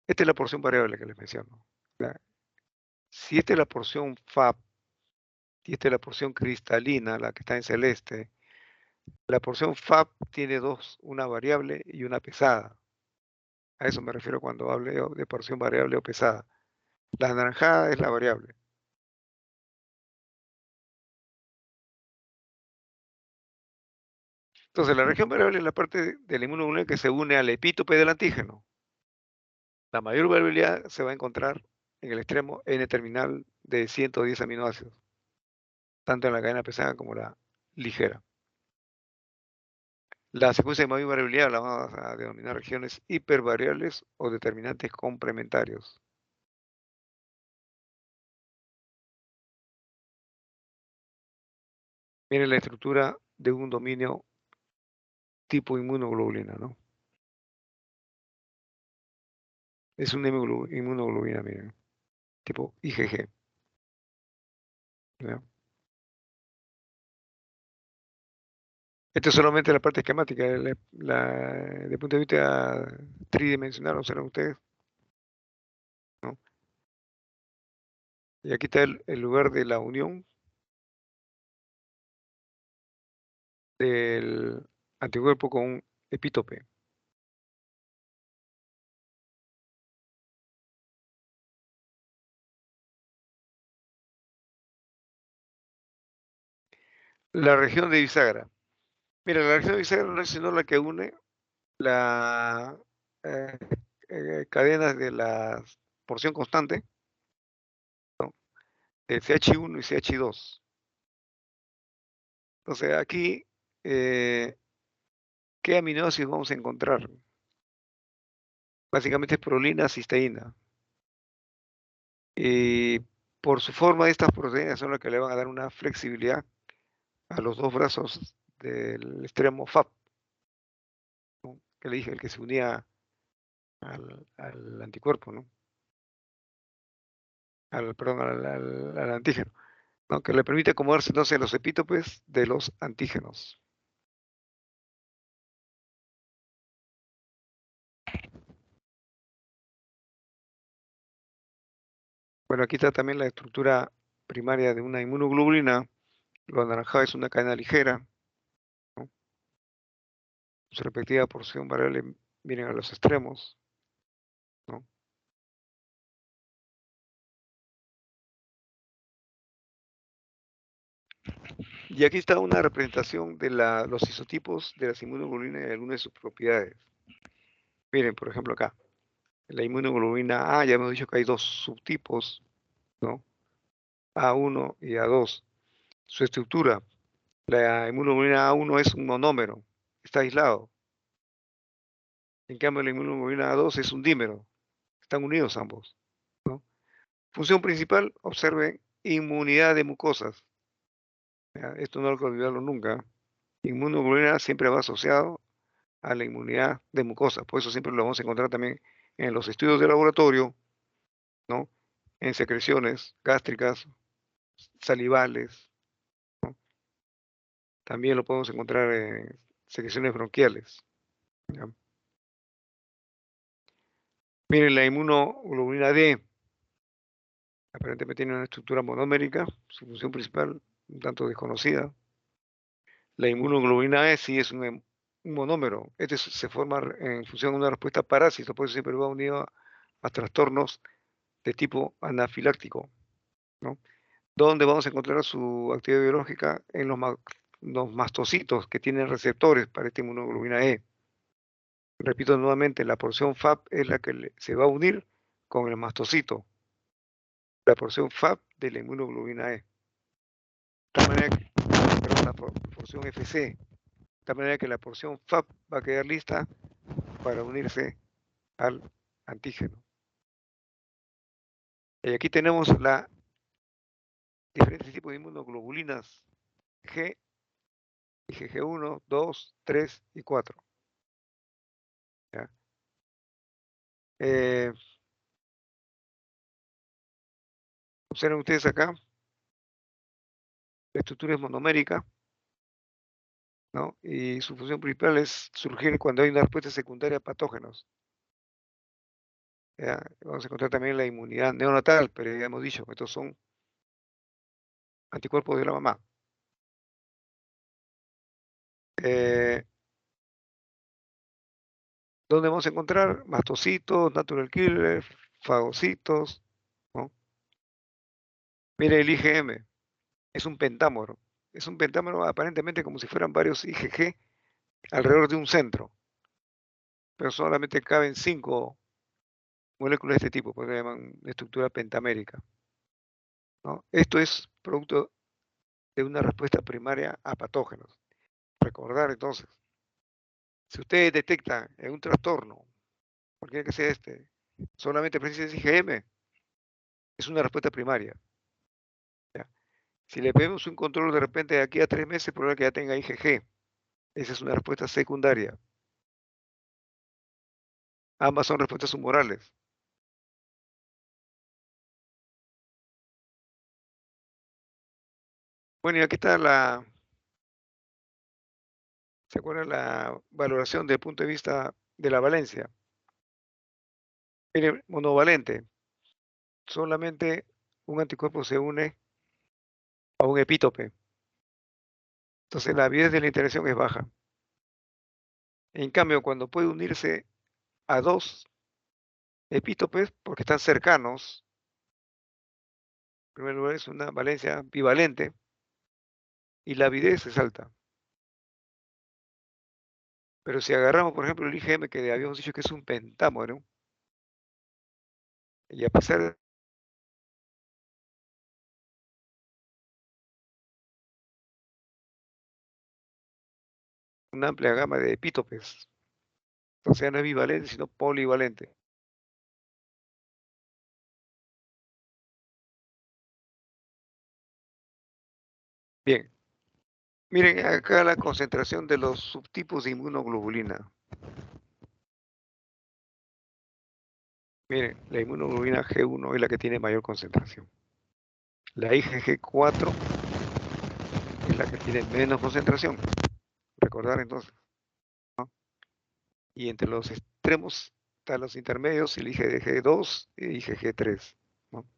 Esta es la porción variable que les menciono. ¿Ya? Si esta es la porción FAP y esta es la porción cristalina, la que está en celeste, la porción FAP tiene dos, una variable y una pesada. A eso me refiero cuando hable de porción variable o pesada. La anaranjada es la variable. Entonces, la región variable es la parte de la inmunoglobulina que se une al epítope del antígeno. La mayor variabilidad se va a encontrar en el extremo N-terminal de 110 aminoácidos, tanto en la cadena pesada como la ligera. La secuencia de mayor variabilidad la vamos a denominar regiones hipervariables o determinantes complementarios. Miren la estructura de un dominio tipo inmunoglobulina, ¿no? Es una inmunoglobulina, miren, tipo IgG, ¿ya? Esto es solamente la parte esquemática, de punto de vista tridimensional, observan ustedes, ¿no? Y aquí está el lugar de la unión del anticuerpo con un epítope. La región de bisagra. Mira, la región de bisagra no es sino la que une las cadenas de la porción constante, ¿no? De CH1 y CH2. Entonces aquí, ¿qué aminoácidos vamos a encontrar? Básicamente es prolina, cisteína. Y por su forma, estas proteínas son las que le van a dar una flexibilidad a los dos brazos del extremo FAP, ¿no? Que le dije, el que se unía al anticuerpo, ¿no? Perdón, al antígeno, ¿no? Que le permite acomodarse entonces los epítopes de los antígenos. Bueno, aquí está también la estructura primaria de una inmunoglobulina. Lo anaranjado es una cadena ligera, ¿no? Su respectiva porción variable, miren a los extremos, ¿no? Y aquí está una representación de los isotipos de las inmunoglobulinas y algunas de sus propiedades. Miren, por ejemplo, acá, la inmunoglobulina A, ya hemos dicho que hay dos subtipos, ¿no? A1 y A2. Su estructura, la inmunoglobulina A1 es un monómero, está aislado. En cambio, la inmunoglobulina A2 es un dímero, están unidos ambos, ¿no? Función principal, observen, inmunidad de mucosas. ¿Ya? Esto no hay que olvidarlo nunca. Inmunoglobulina siempre va asociado a la inmunidad de mucosas, por eso siempre lo vamos a encontrar también en los estudios de laboratorio, ¿no? en secreciones gástricas, salivales, ¿no? También lo podemos encontrar en secreciones bronquiales, ¿ya? Miren, la inmunoglobulina D aparentemente tiene una estructura monomérica, su función principal un tanto desconocida. La inmunoglobulina E sí es un monómero. Este se forma en función de una respuesta parásito, por eso siempre va unido a trastornos de tipo anafiláctico, ¿no? ¿Dónde vamos a encontrar su actividad biológica? En los mastocitos que tienen receptores para esta inmunoglobulina E. Repito nuevamente, la porción FAP es la que se va a unir con el mastocito, la porción FAP de la inmunoglobulina E. De tal manera que, perdón, la porción FC, de tal manera que la porción FAP va a quedar lista para unirse al antígeno. Y aquí tenemos la diferentes tipos de inmunoglobulinas G, IgG1, 2, 3 y 4. ¿Ya? Eh, Observen ustedes acá, la estructura es monomérica, ¿no? Y su función principal es surgir cuando hay una respuesta secundaria a patógenos. ¿Ya? Vamos a encontrar también la inmunidad neonatal, pero ya hemos dicho, estos son anticuerpos de la mamá. Eh, ¿Dónde vamos a encontrar? Mastocitos, natural killer, fagocitos, ¿no? Mire el IgM, es un pentámero. Es un pentámero aparentemente como si fueran varios IgG alrededor de un centro, pero solamente caben 5 moléculas de este tipo, porque le llaman estructura pentamérica, ¿no? Esto es producto de una respuesta primaria a patógenos. Recordar entonces, si ustedes detectan en un trastorno, cualquiera que sea este, solamente presencia de IgM, es una respuesta primaria, ¿ya? Si le pedimos un control de repente de aquí a 3 meses, probable que ya tenga IgG. Esa es una respuesta secundaria. Ambas son respuestas humorales. Bueno, y aquí está ¿se acuerdan la valoración desde el punto de vista de la valencia? Mire, monovalente, solamente un anticuerpo se une a un epítope. Entonces la avidez de la interacción es baja. En cambio, cuando puede unirse a 2 epítopes, porque están cercanos, en primer lugar es una valencia bivalente y la avidez es alta. Pero si agarramos, por ejemplo, el IgM, que habíamos dicho que es un pentámero, y a pesar de una amplia gama de epítopes, o sea, no es bivalente, sino polivalente. Bien, miren acá la concentración de los subtipos de inmunoglobulina. Miren, la inmunoglobulina G1 es la que tiene mayor concentración. La IgG4 es la que tiene menos concentración. Recordar entonces, ¿no? Y entre los extremos están los intermedios, el IgG2 y IgG3, ¿no?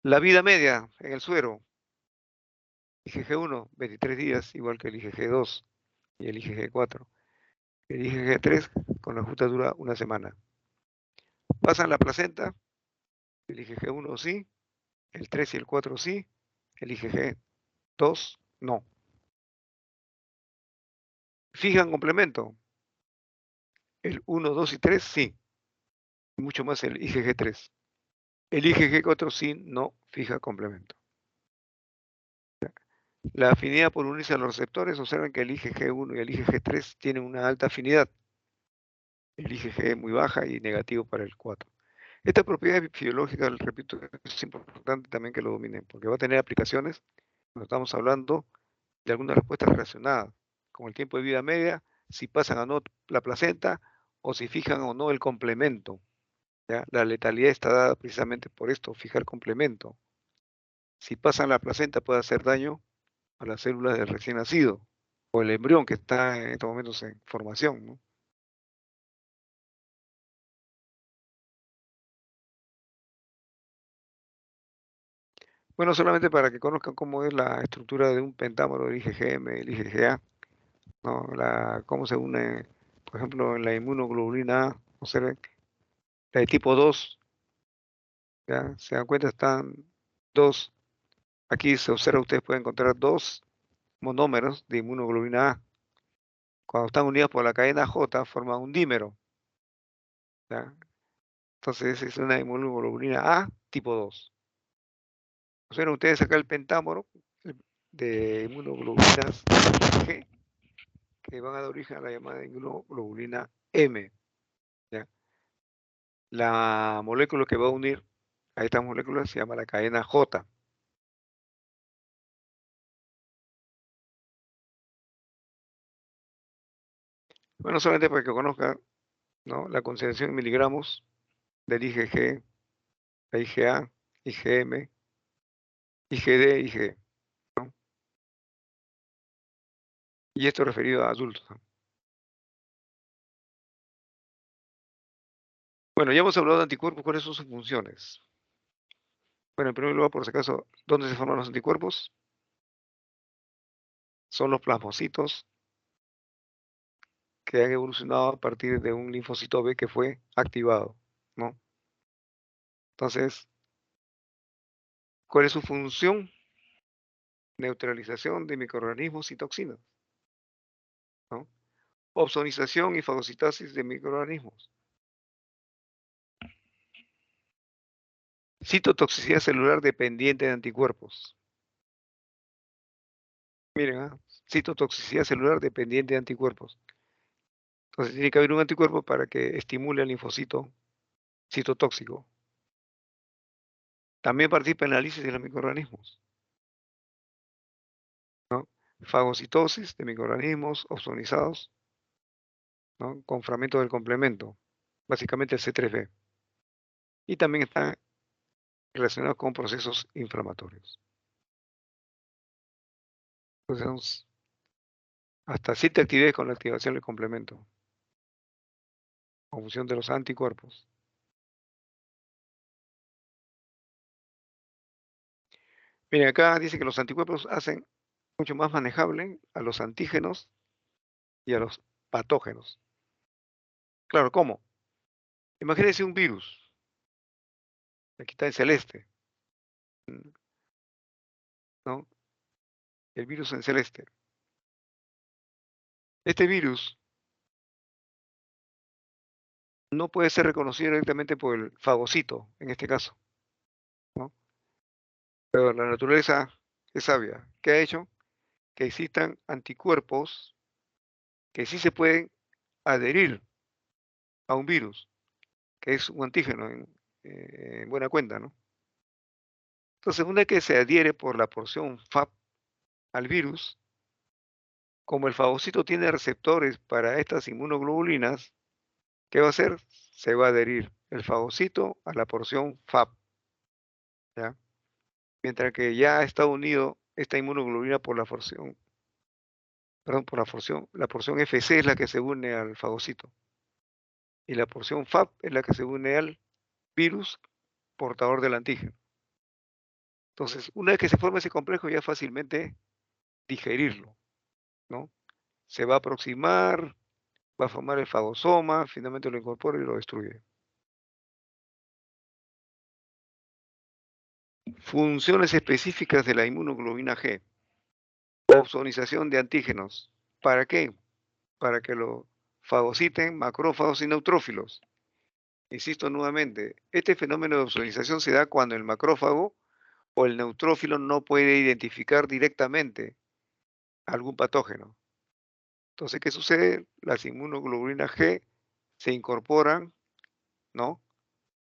La vida media en el suero, IgG1, 23 días, igual que el IgG2 y el IgG4. El IgG3 con la justa dura una semana. Pasan la placenta, el IgG1 sí, el 3 y el 4 sí, el IgG2 no. Fijan complemento, el 1, 2 y 3 sí, mucho más el IgG3. El IgG4 sí no fija complemento. La afinidad por unirse a los receptores, observen que el IgG1 y el IgG3 tienen una alta afinidad. El IgG muy baja y negativo para el 4. Esta propiedad fisiológica, repito, es importante también que lo dominen, porque va a tener aplicaciones cuando estamos hablando de alguna respuesta relacionada con el tiempo de vida media, si pasan o no la placenta, o si fijan o no el complemento. ¿ya? La letalidad está dada precisamente por esto, fijar complemento. Si pasan la placenta puede hacer daño a las células del recién nacido o el embrión que está en estos momentos en formación, ¿no? Bueno, solamente para que conozcan cómo es la estructura de un pentámero del IgGM, el IgGA, ¿no? Cómo se une, por ejemplo, en la inmunoglobulina A, observen, la de tipo 2, ¿ya? Se dan cuenta, están dos, aquí se observa, ustedes pueden encontrar dos monómeros de inmunoglobulina A. Cuando están unidos por la cadena J, forman un dímero, ¿ya? Entonces es una inmunoglobulina A tipo 2. Observen ustedes acá el pentámero de inmunoglobulinas G, que van a dar origen a la llamada inmunoglobulina M, ¿ya? La molécula que va a unir a estas moléculas se llama la cadena J. Bueno, solamente para que conozcan, ¿no?, la concentración en miligramos del IgG, la IgA, IgM, IgD, Ig. Y esto referido a adultos, ¿no? Bueno, ya hemos hablado de anticuerpos, ¿cuáles son sus funciones? Bueno, en primer lugar, por si acaso, ¿dónde se forman los anticuerpos? Son los plasmocitos que han evolucionado a partir de un linfocito B que fue activado, ¿no? Entonces, ¿cuál es su función? Neutralización de microorganismos y toxinas, ¿no? Opsonización y fagocitasis de microorganismos. Citotoxicidad celular dependiente de anticuerpos. Miren, citotoxicidad celular dependiente de anticuerpos. Entonces tiene que haber un anticuerpo para que estimule al linfocito citotóxico. También participa en la análisis de los microorganismos, ¿no? Fagocitosis de microorganismos opsonizados, ¿no?, con fragmentos del complemento, básicamente el C3b. Y también está relacionado con procesos inflamatorios. Entonces, hasta 7 actividades con la activación del complemento, con función de los anticuerpos. Miren, acá dice que los anticuerpos hacen mucho más manejable a los antígenos y a los patógenos. Claro, ¿cómo? Imagínense un virus, aquí está en celeste, mm, ¿no? El virus en celeste. Este virus no puede ser reconocido directamente por el fagocito, en este caso, ¿no? Pero la naturaleza es sabia. ¿Qué ha hecho? Que existan anticuerpos que sí se pueden adherir a un virus, que es un antígeno en buena cuenta, ¿no? Entonces, una vez que se adhiere por la porción FAP al virus, como el fagocito tiene receptores para estas inmunoglobulinas, ¿qué va a hacer? Se va a adherir el fagocito a la porción FAP, ¿ya? Mientras que ya está unido esta inmunoglobulina por la porción, perdón, por la porción FC es la que se une al fagocito y la porción FAP es la que se une al virus portador del antígeno. Entonces, una vez que se forma ese complejo, ya es fácilmente digerirlo, ¿no? Se va a aproximar, va a formar el fagosoma, finalmente lo incorpora y lo destruye. Funciones específicas de la inmunoglobulina G. Opsonización de antígenos. ¿Para qué? Para que lo fagociten macrófagos y neutrófilos. Insisto nuevamente, este fenómeno de opsonización se da cuando el macrófago o el neutrófilo no puede identificar directamente algún patógeno. Entonces, ¿qué sucede? Las inmunoglobulinas G se incorporan, ¿no?,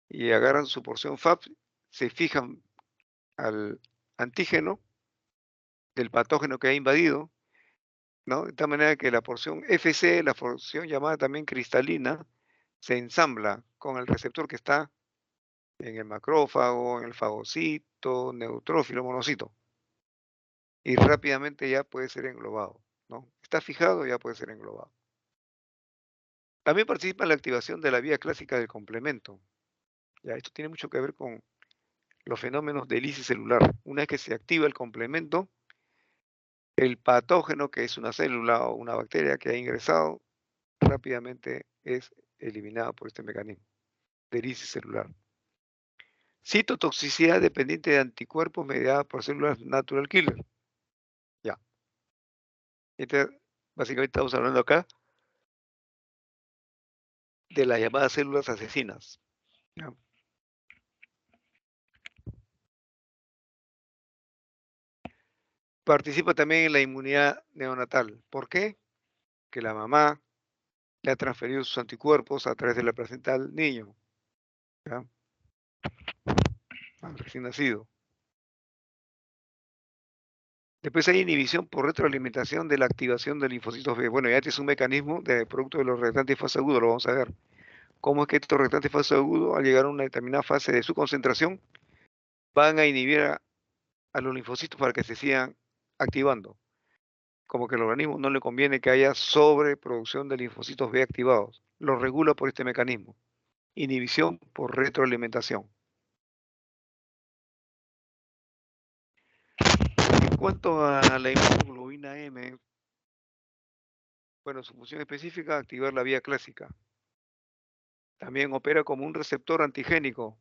y agarran su porción FAP, se fijan al antígeno del patógeno que ha invadido, ¿no? De tal manera que la porción FC, la porción llamada también cristalina, se ensambla con el receptor que está en el macrófago, en el fagocito, neutrófilo, monocito, y rápidamente ya puede ser englobado, ¿no? Está fijado, ya puede ser englobado. También participa en la activación de la vía clásica del complemento. Ya, esto tiene mucho que ver con los fenómenos de lisis celular. Una vez que se activa el complemento, el patógeno, que es una célula o una bacteria que ha ingresado, rápidamente es eliminado por este mecanismo de lisis celular. Citotoxicidad dependiente de anticuerpos mediada por células natural killer. Ya. Básicamente estamos hablando acá de las llamadas células asesinas. ¿Ya? Participa también en la inmunidad neonatal. ¿Por qué? Que la mamá le ha transferido sus anticuerpos a través de la placenta al niño, ¿ya? Al recién nacido. Después hay inhibición por retroalimentación de la activación de linfocitos B. Bueno, ya este es un mecanismo de producto de los reactantes de fase agudo, lo vamos a ver. Cómo es que estos reactantes de fase agudo, al llegar a una determinada fase de su concentración, van a inhibir a los linfocitos para que se sigan activando. Como que al organismo no le conviene que haya sobreproducción de linfocitos B activados. Lo regula por este mecanismo. Inhibición por retroalimentación. En cuanto a la inmunoglobulina M, bueno, su función específica es activar la vía clásica. También opera como un receptor antigénico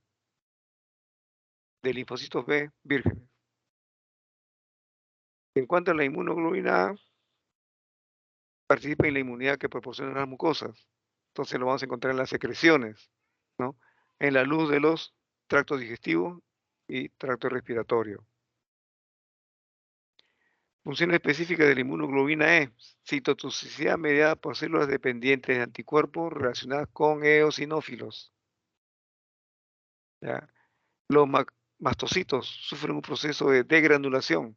de linfocitos B vírgenes. En cuanto a la inmunoglobulina A, participa en la inmunidad que proporcionan las mucosas. Entonces lo vamos a encontrar en las secreciones, ¿no? En la luz de los tractos digestivos y tracto respiratorio. Función específica de la inmunoglobulina E, citotoxicidad mediada por células dependientes de anticuerpos relacionadas con eosinófilos. ¿Ya? Los mastocitos sufren un proceso de degranulación,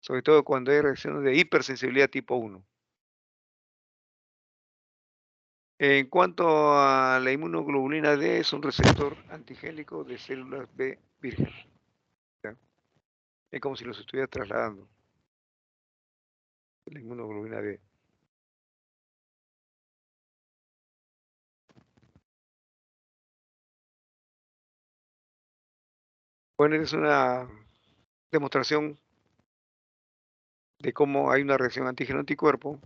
sobre todo cuando hay reacciones de hipersensibilidad tipo 1. En cuanto a la inmunoglobulina D, es un receptor antigénico de células B virgen. ¿Ya? Es como si los estuviera trasladando, la inmunoglobulina D. Bueno, es una demostración de cómo hay una reacción antígeno-anticuerpo,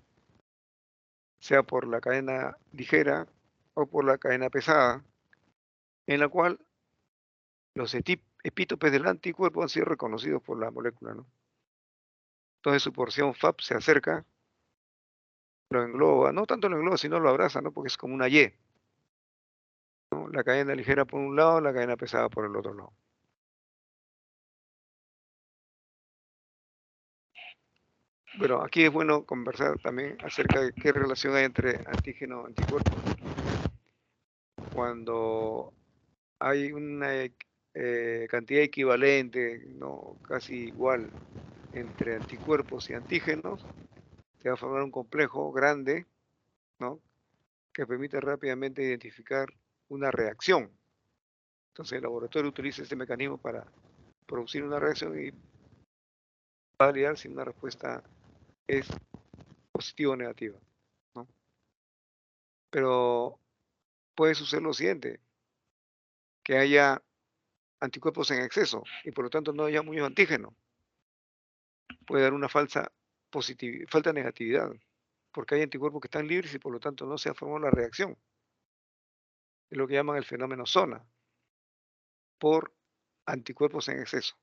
sea por la cadena ligera o por la cadena pesada, en la cual los epítopes del anticuerpo han sido reconocidos por la molécula, ¿no? Entonces su porción FAP se acerca, lo engloba, no tanto lo engloba, sino lo abraza, ¿no? Porque es como una Y, ¿no? La cadena ligera por un lado, la cadena pesada por el otro lado. Bueno, aquí es bueno conversar también acerca de qué relación hay entre antígeno y anticuerpo. Cuando hay una cantidad equivalente, no casi igual, entre anticuerpos y antígenos, se va a formar un complejo grande, ¿no? Que permite rápidamente identificar una reacción. Entonces el laboratorio utiliza este mecanismo para producir una reacción y validar si una respuesta es positiva o negativa, ¿no? Pero puede suceder lo siguiente, que haya anticuerpos en exceso y por lo tanto no haya muchos antígenos. Puede dar una falta de negatividad, porque hay anticuerpos que están libres y por lo tanto no se ha formado la reacción. Es lo que llaman el fenómeno zona por anticuerpos en exceso.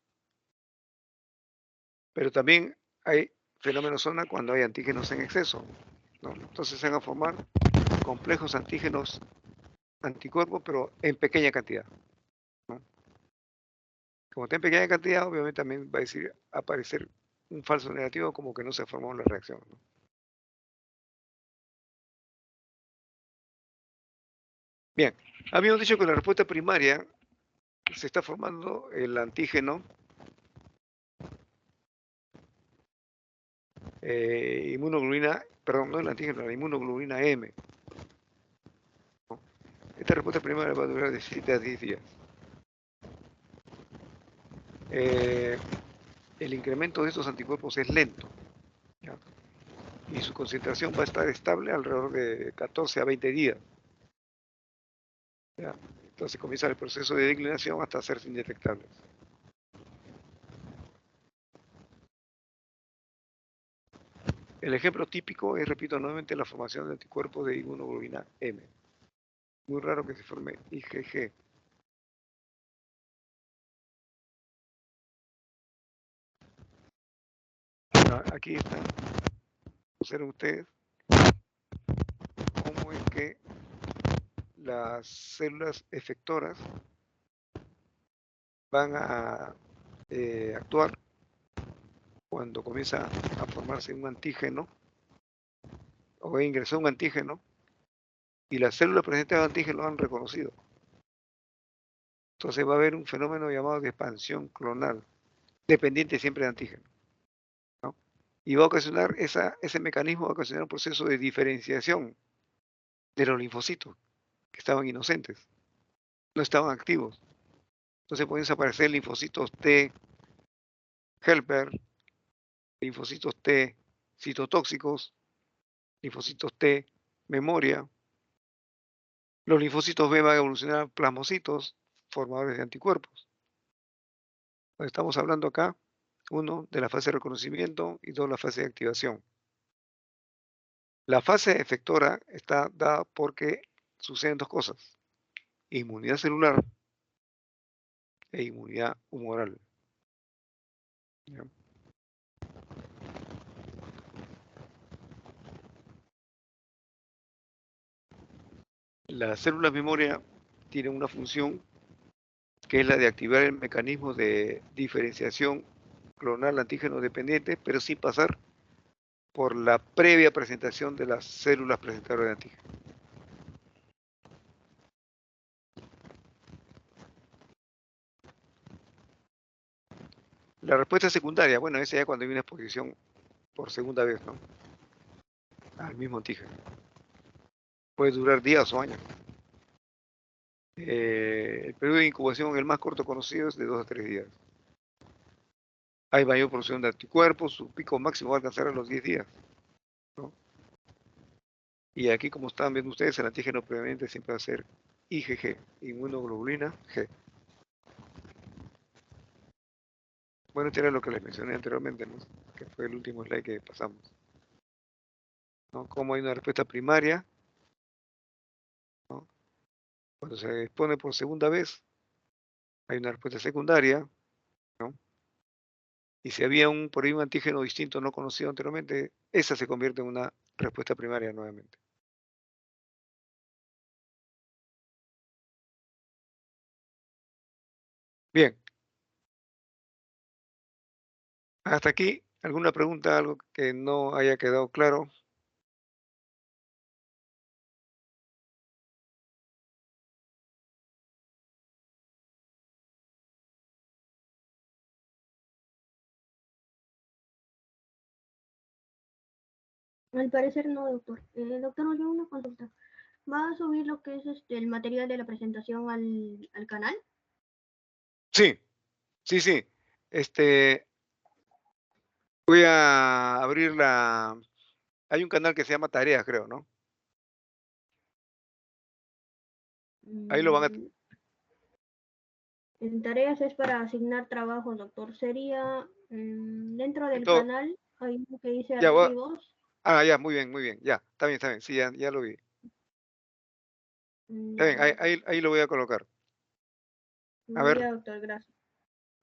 Pero también hay fenómeno zona cuando hay antígenos en exceso, ¿no? Entonces se van a formar complejos antígenos anticuerpos, pero en pequeña cantidad, ¿no? Como está en pequeña cantidad, obviamente también va a aparecer un falso negativo como que no se ha formado la reacción, ¿no? Bien, habíamos dicho que la respuesta primaria se está formando el antígeno inmunoglobulina, perdón, no el antígeno, la inmunoglobulina M, ¿no? Esta respuesta primaria va a durar de 7 a 10 días. El incremento de estos anticuerpos es lento, ¿ya? Y su concentración va a estar estable alrededor de 14 a 20 días, ¿ya? Entonces comienza el proceso de declinación hasta hacerse indetectables. El ejemplo típico es, repito nuevamente, la formación de anticuerpos de inmunoglobulina M. Muy raro que se forme IgG. Aquí está. Observen ustedes cómo es que las células efectoras van a actuar cuando comienza a formarse un antígeno o ingresó un antígeno y las células presentes al antígeno lo han reconocido. Entonces va a haber un fenómeno llamado de expansión clonal, dependiente siempre de antígeno, ¿no? Y va a ocasionar, ese mecanismo va a ocasionar un proceso de diferenciación de los linfocitos que estaban inocentes, no estaban activos. Entonces pueden aparecer linfocitos T helper, linfocitos T citotóxicos, linfocitos T memoria. Los linfocitos B van a evolucionar a plasmocitos, formadores de anticuerpos. Estamos hablando acá, uno, de la fase de reconocimiento y dos, la fase de activación. La fase efectora está dada porque suceden dos cosas: inmunidad celular e inmunidad humoral. ¿Ya? Las células memoria tienen una función que es la de activar el mecanismo de diferenciación clonal antígeno dependiente, pero sin pasar por la previa presentación de las células presentadoras de antígeno. La respuesta secundaria, bueno, esa ya cuando hay una exposición por segunda vez, ¿no? Al mismo antígeno. Puede durar días o años. El periodo de incubación, el más corto conocido, es de 2 a 3 días. Hay mayor producción de anticuerpos, su pico máximo va a alcanzar a los 10 días, ¿no? Y aquí, como están viendo ustedes, el antígeno previamente siempre va a ser IgG, inmunoglobulina G. Bueno, este era lo que les mencioné anteriormente, ¿no? Que fue el último slide que pasamos, ¿no? Como hay una respuesta primaria, ¿no? Cuando se expone por segunda vez, hay una respuesta secundaria, ¿no? Y si había por ahí un antígeno distinto no conocido anteriormente, esa se convierte en una respuesta primaria nuevamente. Bien, hasta aquí, ¿alguna pregunta, algo que no haya quedado claro? Al parecer no, doctor. Doctor, yo una consulta. ¿Va a subir lo que es el material de la presentación al canal? Sí, sí, sí. Voy a abrir hay un canal que se llama Tareas, creo, ¿no? Ahí lo van a... Mm, en tareas es para asignar trabajos, doctor. Sería dentro del Esto, canal, hay uno que dice ya, archivos. ya, muy bien, ya, está bien, sí, ya lo vi. Está bien, Ya, ahí lo voy a colocar. A ver, ya, doctor, gracias.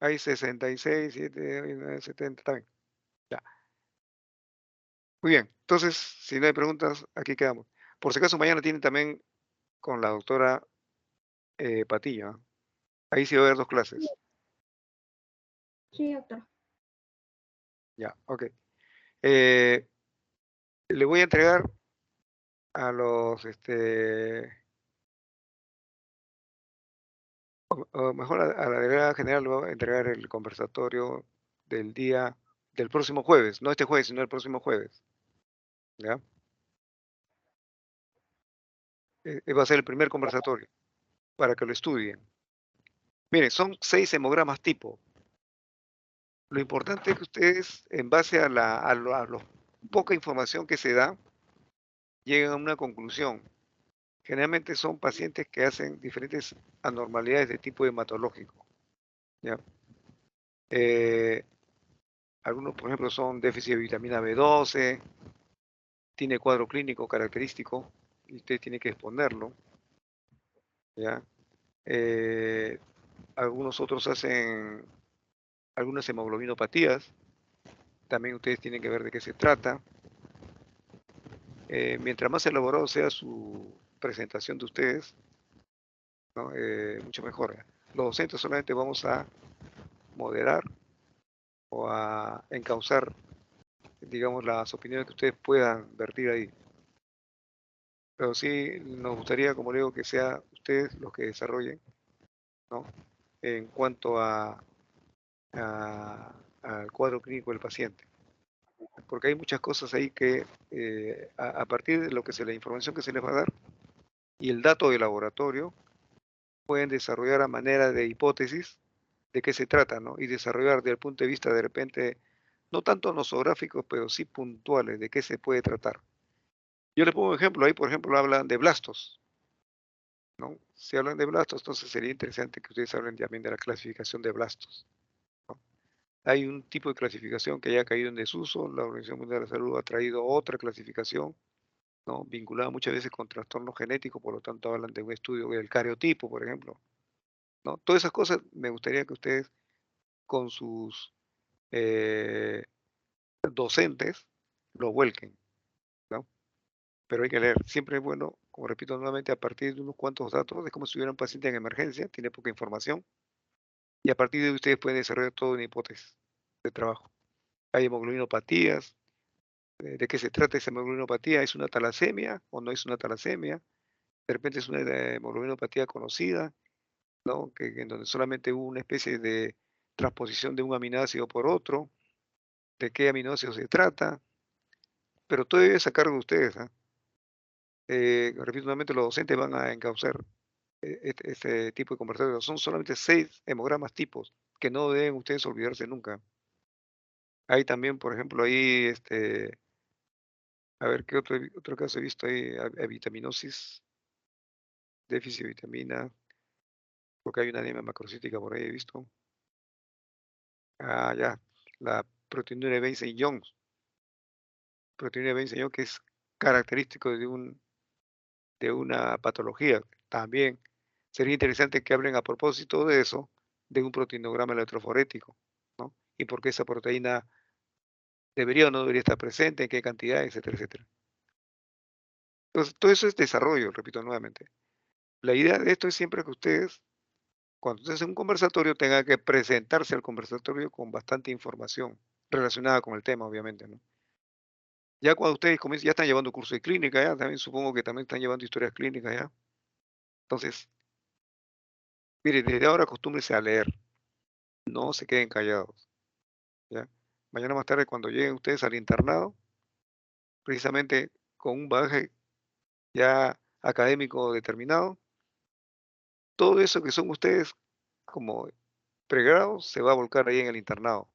hay 66, 7, 70, está bien, ya. Muy bien, entonces, si no hay preguntas, aquí quedamos. Por si acaso, mañana tienen también con la doctora Patiño, ¿ah? Ahí sí va a haber dos clases. Sí, doctor. Ya, ok. Eh, Le voy a entregar a los, o mejor a la delegada general, le voy a entregar el conversatorio del próximo jueves, no este jueves, sino el próximo jueves, ¿ya? Va a ser el primer conversatorio para que lo estudien. Miren, son 6 hemogramas tipo. Lo importante es que ustedes, en base a la poca información que se da, lleguen a una conclusión. Generalmente son pacientes que hacen diferentes anormalidades de tipo hematológico, ¿ya? Eh, algunos, por ejemplo, son déficit de vitamina B12, tiene cuadro clínico característico y usted tiene que exponerlo, ¿ya? Eh, algunos otros hacen algunas hemoglobinopatías, también ustedes tienen que ver de qué se trata. Mientras más elaborado sea su presentación de ustedes, ¿no? Mucho mejor. Los docentes solamente vamos a moderar o a encauzar, digamos, las opiniones que ustedes puedan vertir ahí. Pero sí nos gustaría, como le digo, que sea ustedes los que desarrollen, ¿no? En cuanto al cuadro clínico del paciente. Porque hay muchas cosas ahí que a partir de lo que la información que se les va a dar y el dato de laboratorio, pueden desarrollar a manera de hipótesis de qué se trata, ¿no? Y desarrollar desde el punto de vista de repente, no tanto nosográficos, pero sí puntuales, de qué se puede tratar. Yo les pongo un ejemplo, ahí por ejemplo hablan de blastos, ¿no? Si hablan de blastos, entonces sería interesante que ustedes hablen también de la clasificación de blastos, ¿no? Hay un tipo de clasificación que ya ha caído en desuso, la Organización Mundial de la Salud ha traído otra clasificación, ¿no? Vinculada muchas veces con trastornos genéticos, por lo tanto hablan de un estudio del cariotipo, por ejemplo, ¿no? Todas esas cosas me gustaría que ustedes con sus docentes lo vuelquen, ¿no? Pero hay que leer. Siempre es bueno, como repito nuevamente, a partir de unos cuantos datos, es como si hubiera un paciente en emergencia, tiene poca información, y a partir de ahí ustedes pueden desarrollar toda una hipótesis de trabajo. Hay hemoglobinopatías, ¿de qué se trata esa hemoglobinopatía? ¿Es una talasemia o no es una talasemia? De repente es una hemoglobinopatía conocida, ¿no? En donde solamente hubo una especie de transposición de un aminoácido por otro, de qué aminoácido se trata, pero todo es a cargo de ustedes, ¿ah? Repito nuevamente, los docentes van a encauzar este tipo de conversatorios. Son solamente 6 hemogramas tipos que no deben ustedes olvidarse nunca. Hay también, por ejemplo, ahí, a ver, ¿qué otro caso he visto ahí? Vitaminosis, déficit de vitamina, porque hay una anemia macrocítica por ahí, he visto. Ah, ya, la proteinúria de Benson-Jones. Proteinúria de Benson-Jones que es característico de una patología. También sería interesante que hablen a propósito de eso, de un proteinograma electroforético, ¿no? Y por qué esa proteína debería o no debería estar presente, en qué cantidad, etcétera, etcétera. Entonces, todo eso es desarrollo, repito nuevamente. La idea de esto es siempre que ustedes, cuando ustedes hacen un conversatorio, tengan que presentarse al conversatorio con bastante información relacionada con el tema, obviamente, ¿no? Ya cuando ustedes comiencen, ya están llevando curso de clínica, ya también supongo que también están llevando historias clínicas, ya. Entonces, mire, desde ahora acostúmbrense a leer, no se queden callados, ¿ya? Mañana más tarde, cuando lleguen ustedes al internado, precisamente con un bagaje ya académico determinado, todo eso que son ustedes como pregrados se va a volcar ahí en el internado.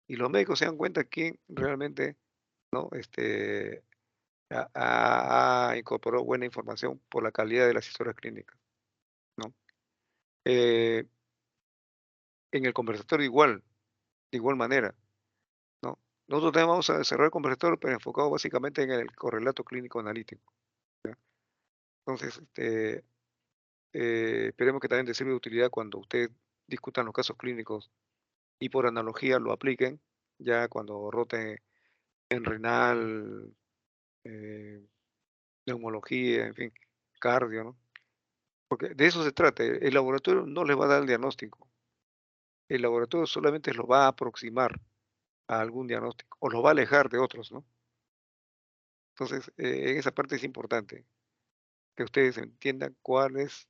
Y los médicos se dan cuenta quién realmente, ¿no? Ha incorporado buena información por la calidad de las historias clínicas, ¿no? Eh, en el conversatorio igual, de igual manera, ¿no? Nosotros también vamos a desarrollar el conversatorio, pero enfocado básicamente en el correlato clínico analítico, ¿ya? Entonces, esperemos que también les sirva de utilidad cuando ustedes discutan los casos clínicos y por analogía lo apliquen ya cuando roten en renal, eh, neumología, en fin, cardio, ¿no? Porque de eso se trata. El laboratorio no les va a dar el diagnóstico. El laboratorio solamente lo va a aproximar a algún diagnóstico o lo va a alejar de otros, ¿no? Entonces, en esa parte es importante que ustedes entiendan cuál es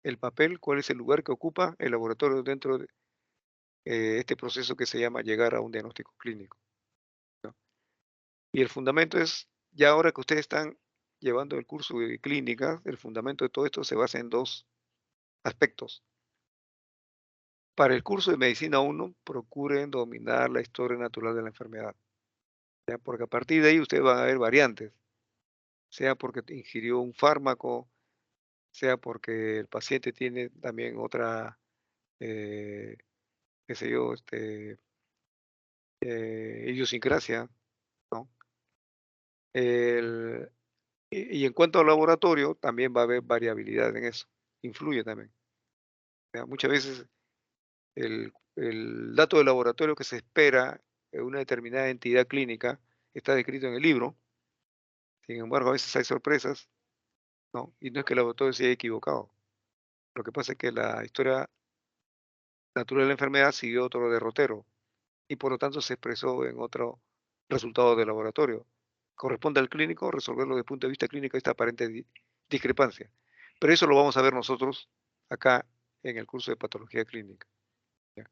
el papel, cuál es el lugar que ocupa el laboratorio dentro de este proceso que se llama llegar a un diagnóstico clínico, ¿no? Y el fundamento es, ya ahora que ustedes están llevando el curso de clínica, el fundamento de todo esto se basa en dos aspectos. Para el curso de medicina 1, procuren dominar la historia natural de la enfermedad, ¿ya? Porque a partir de ahí ustedes van a ver variantes, sea porque ingirió un fármaco, sea porque el paciente tiene también otra, eh, qué sé yo, idiosincrasia, ¿no? El- y en cuanto al laboratorio, también va a haber variabilidad en eso, influye también. ¿Ya? Muchas veces el dato de laboratorio que se espera en una determinada entidad clínica está descrito en el libro, sin embargo, a veces hay sorpresas, ¿no? Y no es que el laboratorio se haya equivocado. Lo que pasa es que la historia natural de la enfermedad siguió otro derrotero y por lo tanto se expresó en otro resultado de laboratorio. Corresponde al clínico resolverlo desde el punto de vista clínico esta aparente discrepancia. Pero eso lo vamos a ver nosotros acá en el curso de patología clínica. ¿Ya?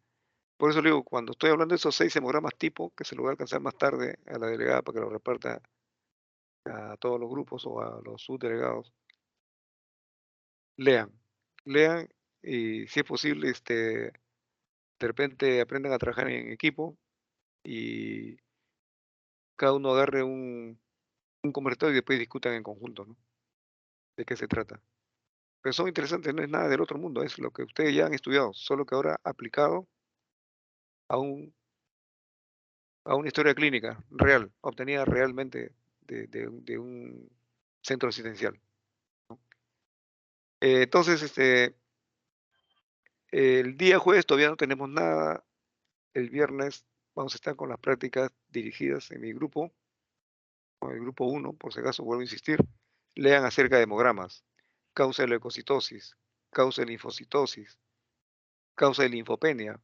Por eso le digo, cuando estoy hablando de esos 6 hemogramas tipo, que se lo voy a alcanzar más tarde a la delegada para que lo reparta a todos los grupos o a los subdelegados, lean, lean y si es posible, de repente aprendan a trabajar en equipo y cada uno agarre un conversatorio y después discutan en conjunto, ¿no? De qué se trata. Pero son interesantes, no es nada del otro mundo, es lo que ustedes ya han estudiado, solo que ahora aplicado a un a una historia clínica real, obtenida realmente de un centro asistencial. Entonces, el día jueves todavía no tenemos nada. El viernes vamos a estar con las prácticas dirigidas en mi grupo, con el grupo 1, por si acaso vuelvo a insistir. Lean acerca de hemogramas, causa de leucocitosis, causa de linfocitosis, causa de linfopenia,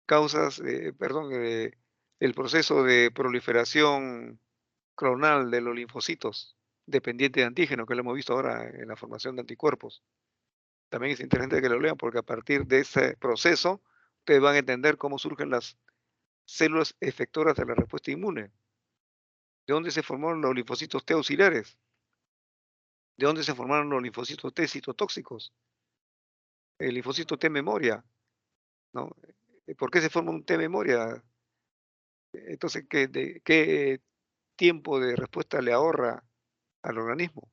causas, perdón, el proceso de proliferación clonal de los linfocitos, dependiente de antígeno, que lo hemos visto ahora en la formación de anticuerpos. También es interesante que lo lean porque a partir de ese proceso ustedes van a entender cómo surgen las células efectoras de la respuesta inmune. ¿De dónde se formaron los linfocitos T auxiliares? ¿De dónde se formaron los linfocitos T citotóxicos? El linfocito T memoria, ¿no? ¿Por qué se forma un T memoria? Entonces, ¿qué tiempo de respuesta le ahorra al organismo?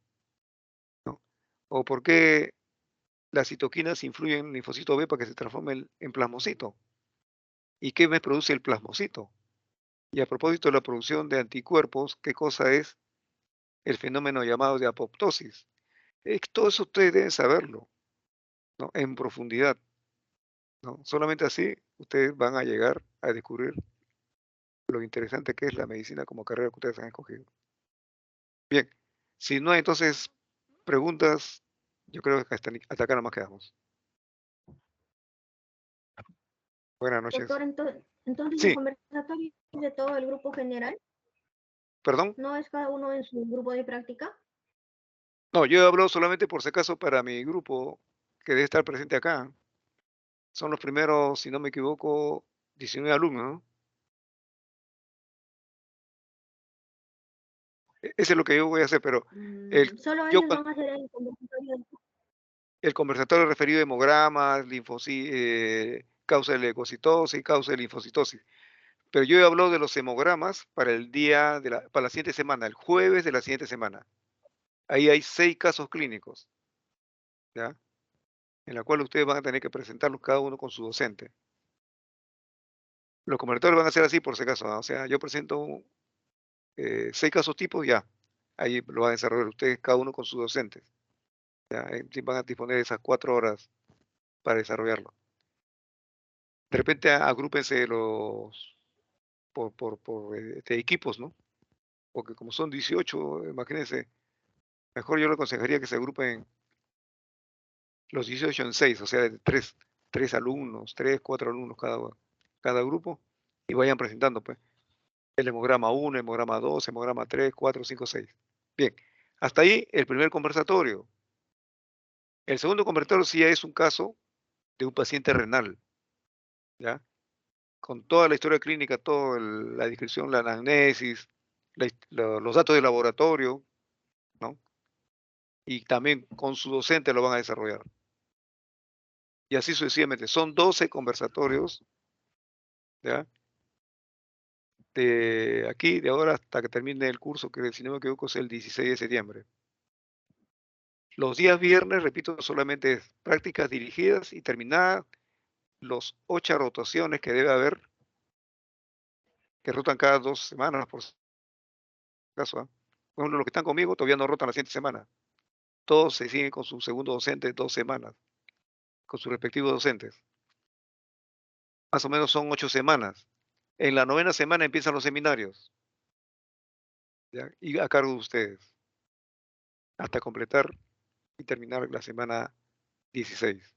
¿No? ¿O por qué las citoquinas influyen en el linfocito B para que se transforme en plasmocito? ¿Y qué me produce el plasmocito? Y a propósito de la producción de anticuerpos, ¿qué cosa es el fenómeno llamado de apoptosis? Todo eso ustedes deben saberlo, ¿no? En profundidad, ¿no? Solamente así ustedes van a llegar a descubrir lo interesante que es la medicina como carrera que ustedes han escogido. Bien, si no hay entonces preguntas, yo creo que hasta acá nomás quedamos. Buenas noches. Doctor, entonces el Sí, conversatorio es de todo el grupo general, perdón. no es cada uno en su grupo de práctica. No, yo hablo solamente por si acaso para mi grupo que debe estar presente acá. Son los primeros, si no me equivoco, 19 alumnos, ¿no? Eso es lo que yo voy a hacer, pero el, Solo yo, ellos van a hacer el conversatorio. el conversatorio referido a hemogramas, causa de leucocitosis, causa de linfocitosis. Pero yo he hablado de los hemogramas para el día para la siguiente semana, el jueves de la siguiente semana. Ahí hay 6 casos clínicos, ¿ya? En la cual ustedes van a tener que presentarlos cada uno con su docente. Los conversatorios van a ser así por si acaso, ¿ah? O sea, yo presento 6 casos tipos, ya. Ahí lo van a desarrollar ustedes cada uno con sus docentes. Ya, sí van a disponer de esas 4 horas para desarrollarlo. De repente agrúpense por equipos, ¿no? Porque como son 18, imagínense, mejor yo le aconsejaría que se agrupen los 18 en 6, o sea, de 3 alumnos, 3, 4 alumnos cada grupo, y vayan presentando, pues, el hemograma 1, hemograma 2, hemograma 3, 4, 5, 6. Bien, hasta ahí el primer conversatorio. El segundo conversatorio sí ya es un caso de un paciente renal, ¿ya? Con toda la historia clínica, toda la descripción, la anamnesis, los datos de laboratorio, ¿no? Y también con su docente lo van a desarrollar. Y así sucesivamente. Son 12 conversatorios, ¿ya? De aquí, de ahora hasta que termine el curso, que si no me equivoco es el 16 de septiembre. Los días viernes, repito, solamente es prácticas dirigidas y terminadas los 8 rotaciones que debe haber, que rotan cada 2 semanas, por si acaso, ¿ah? Por ejemplo, los que están conmigo todavía no rotan la siguiente semana. Todos se siguen con su segundo docente 2 semanas, con sus respectivos docentes. Más o menos son 8 semanas. En la 9ª semana empiezan los seminarios, ¿ya? Y a cargo de ustedes, hasta completar y terminar la semana 16.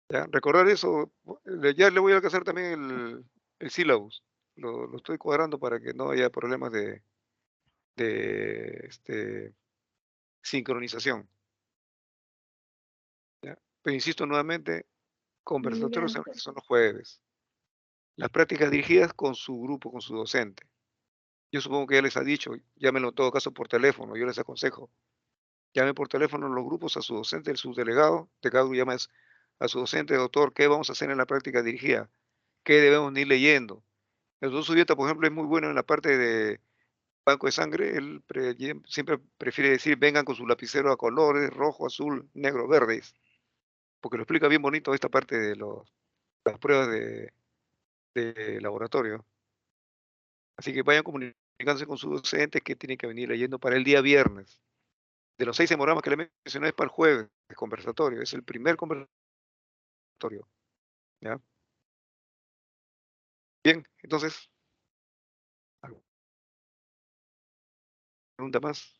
¿Ya? Recordar eso, ya le voy a hacer también el syllabus. Lo estoy cuadrando para que no haya problemas de sincronización, ¿ya? Pero insisto nuevamente, conversatorios Ya. son los jueves. Las prácticas dirigidas con su grupo, con su docente. Yo supongo que ya les ha dicho, llámenlo en todo caso por teléfono, yo les aconsejo. Llame por teléfono en los grupos a su docente, el subdelegado, de cada grupo llama a su docente, doctor, ¿qué vamos a hacer en la práctica dirigida? ¿Qué debemos ir leyendo? El doctor Subieta, por ejemplo, es muy bueno en la parte de banco de sangre. Él siempre prefiere decir, vengan con su lapicero a colores, rojo, azul, negro, verdes, porque lo explica bien bonito esta parte de las pruebas de laboratorio. Así que vayan comunicándose con su docente que tiene que venir leyendo para el día viernes. De los 6 hemogramas que le mencioné es para el jueves, el conversatorio, es el primer conversatorio, ¿ya? Bien, entonces, ¿alguna pregunta más?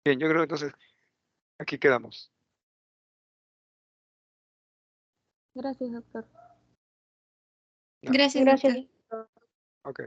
Bien, yo creo que entonces aquí quedamos. Gracias, doctor. ¿Ya? Gracias, Gracias. doctor. Ok.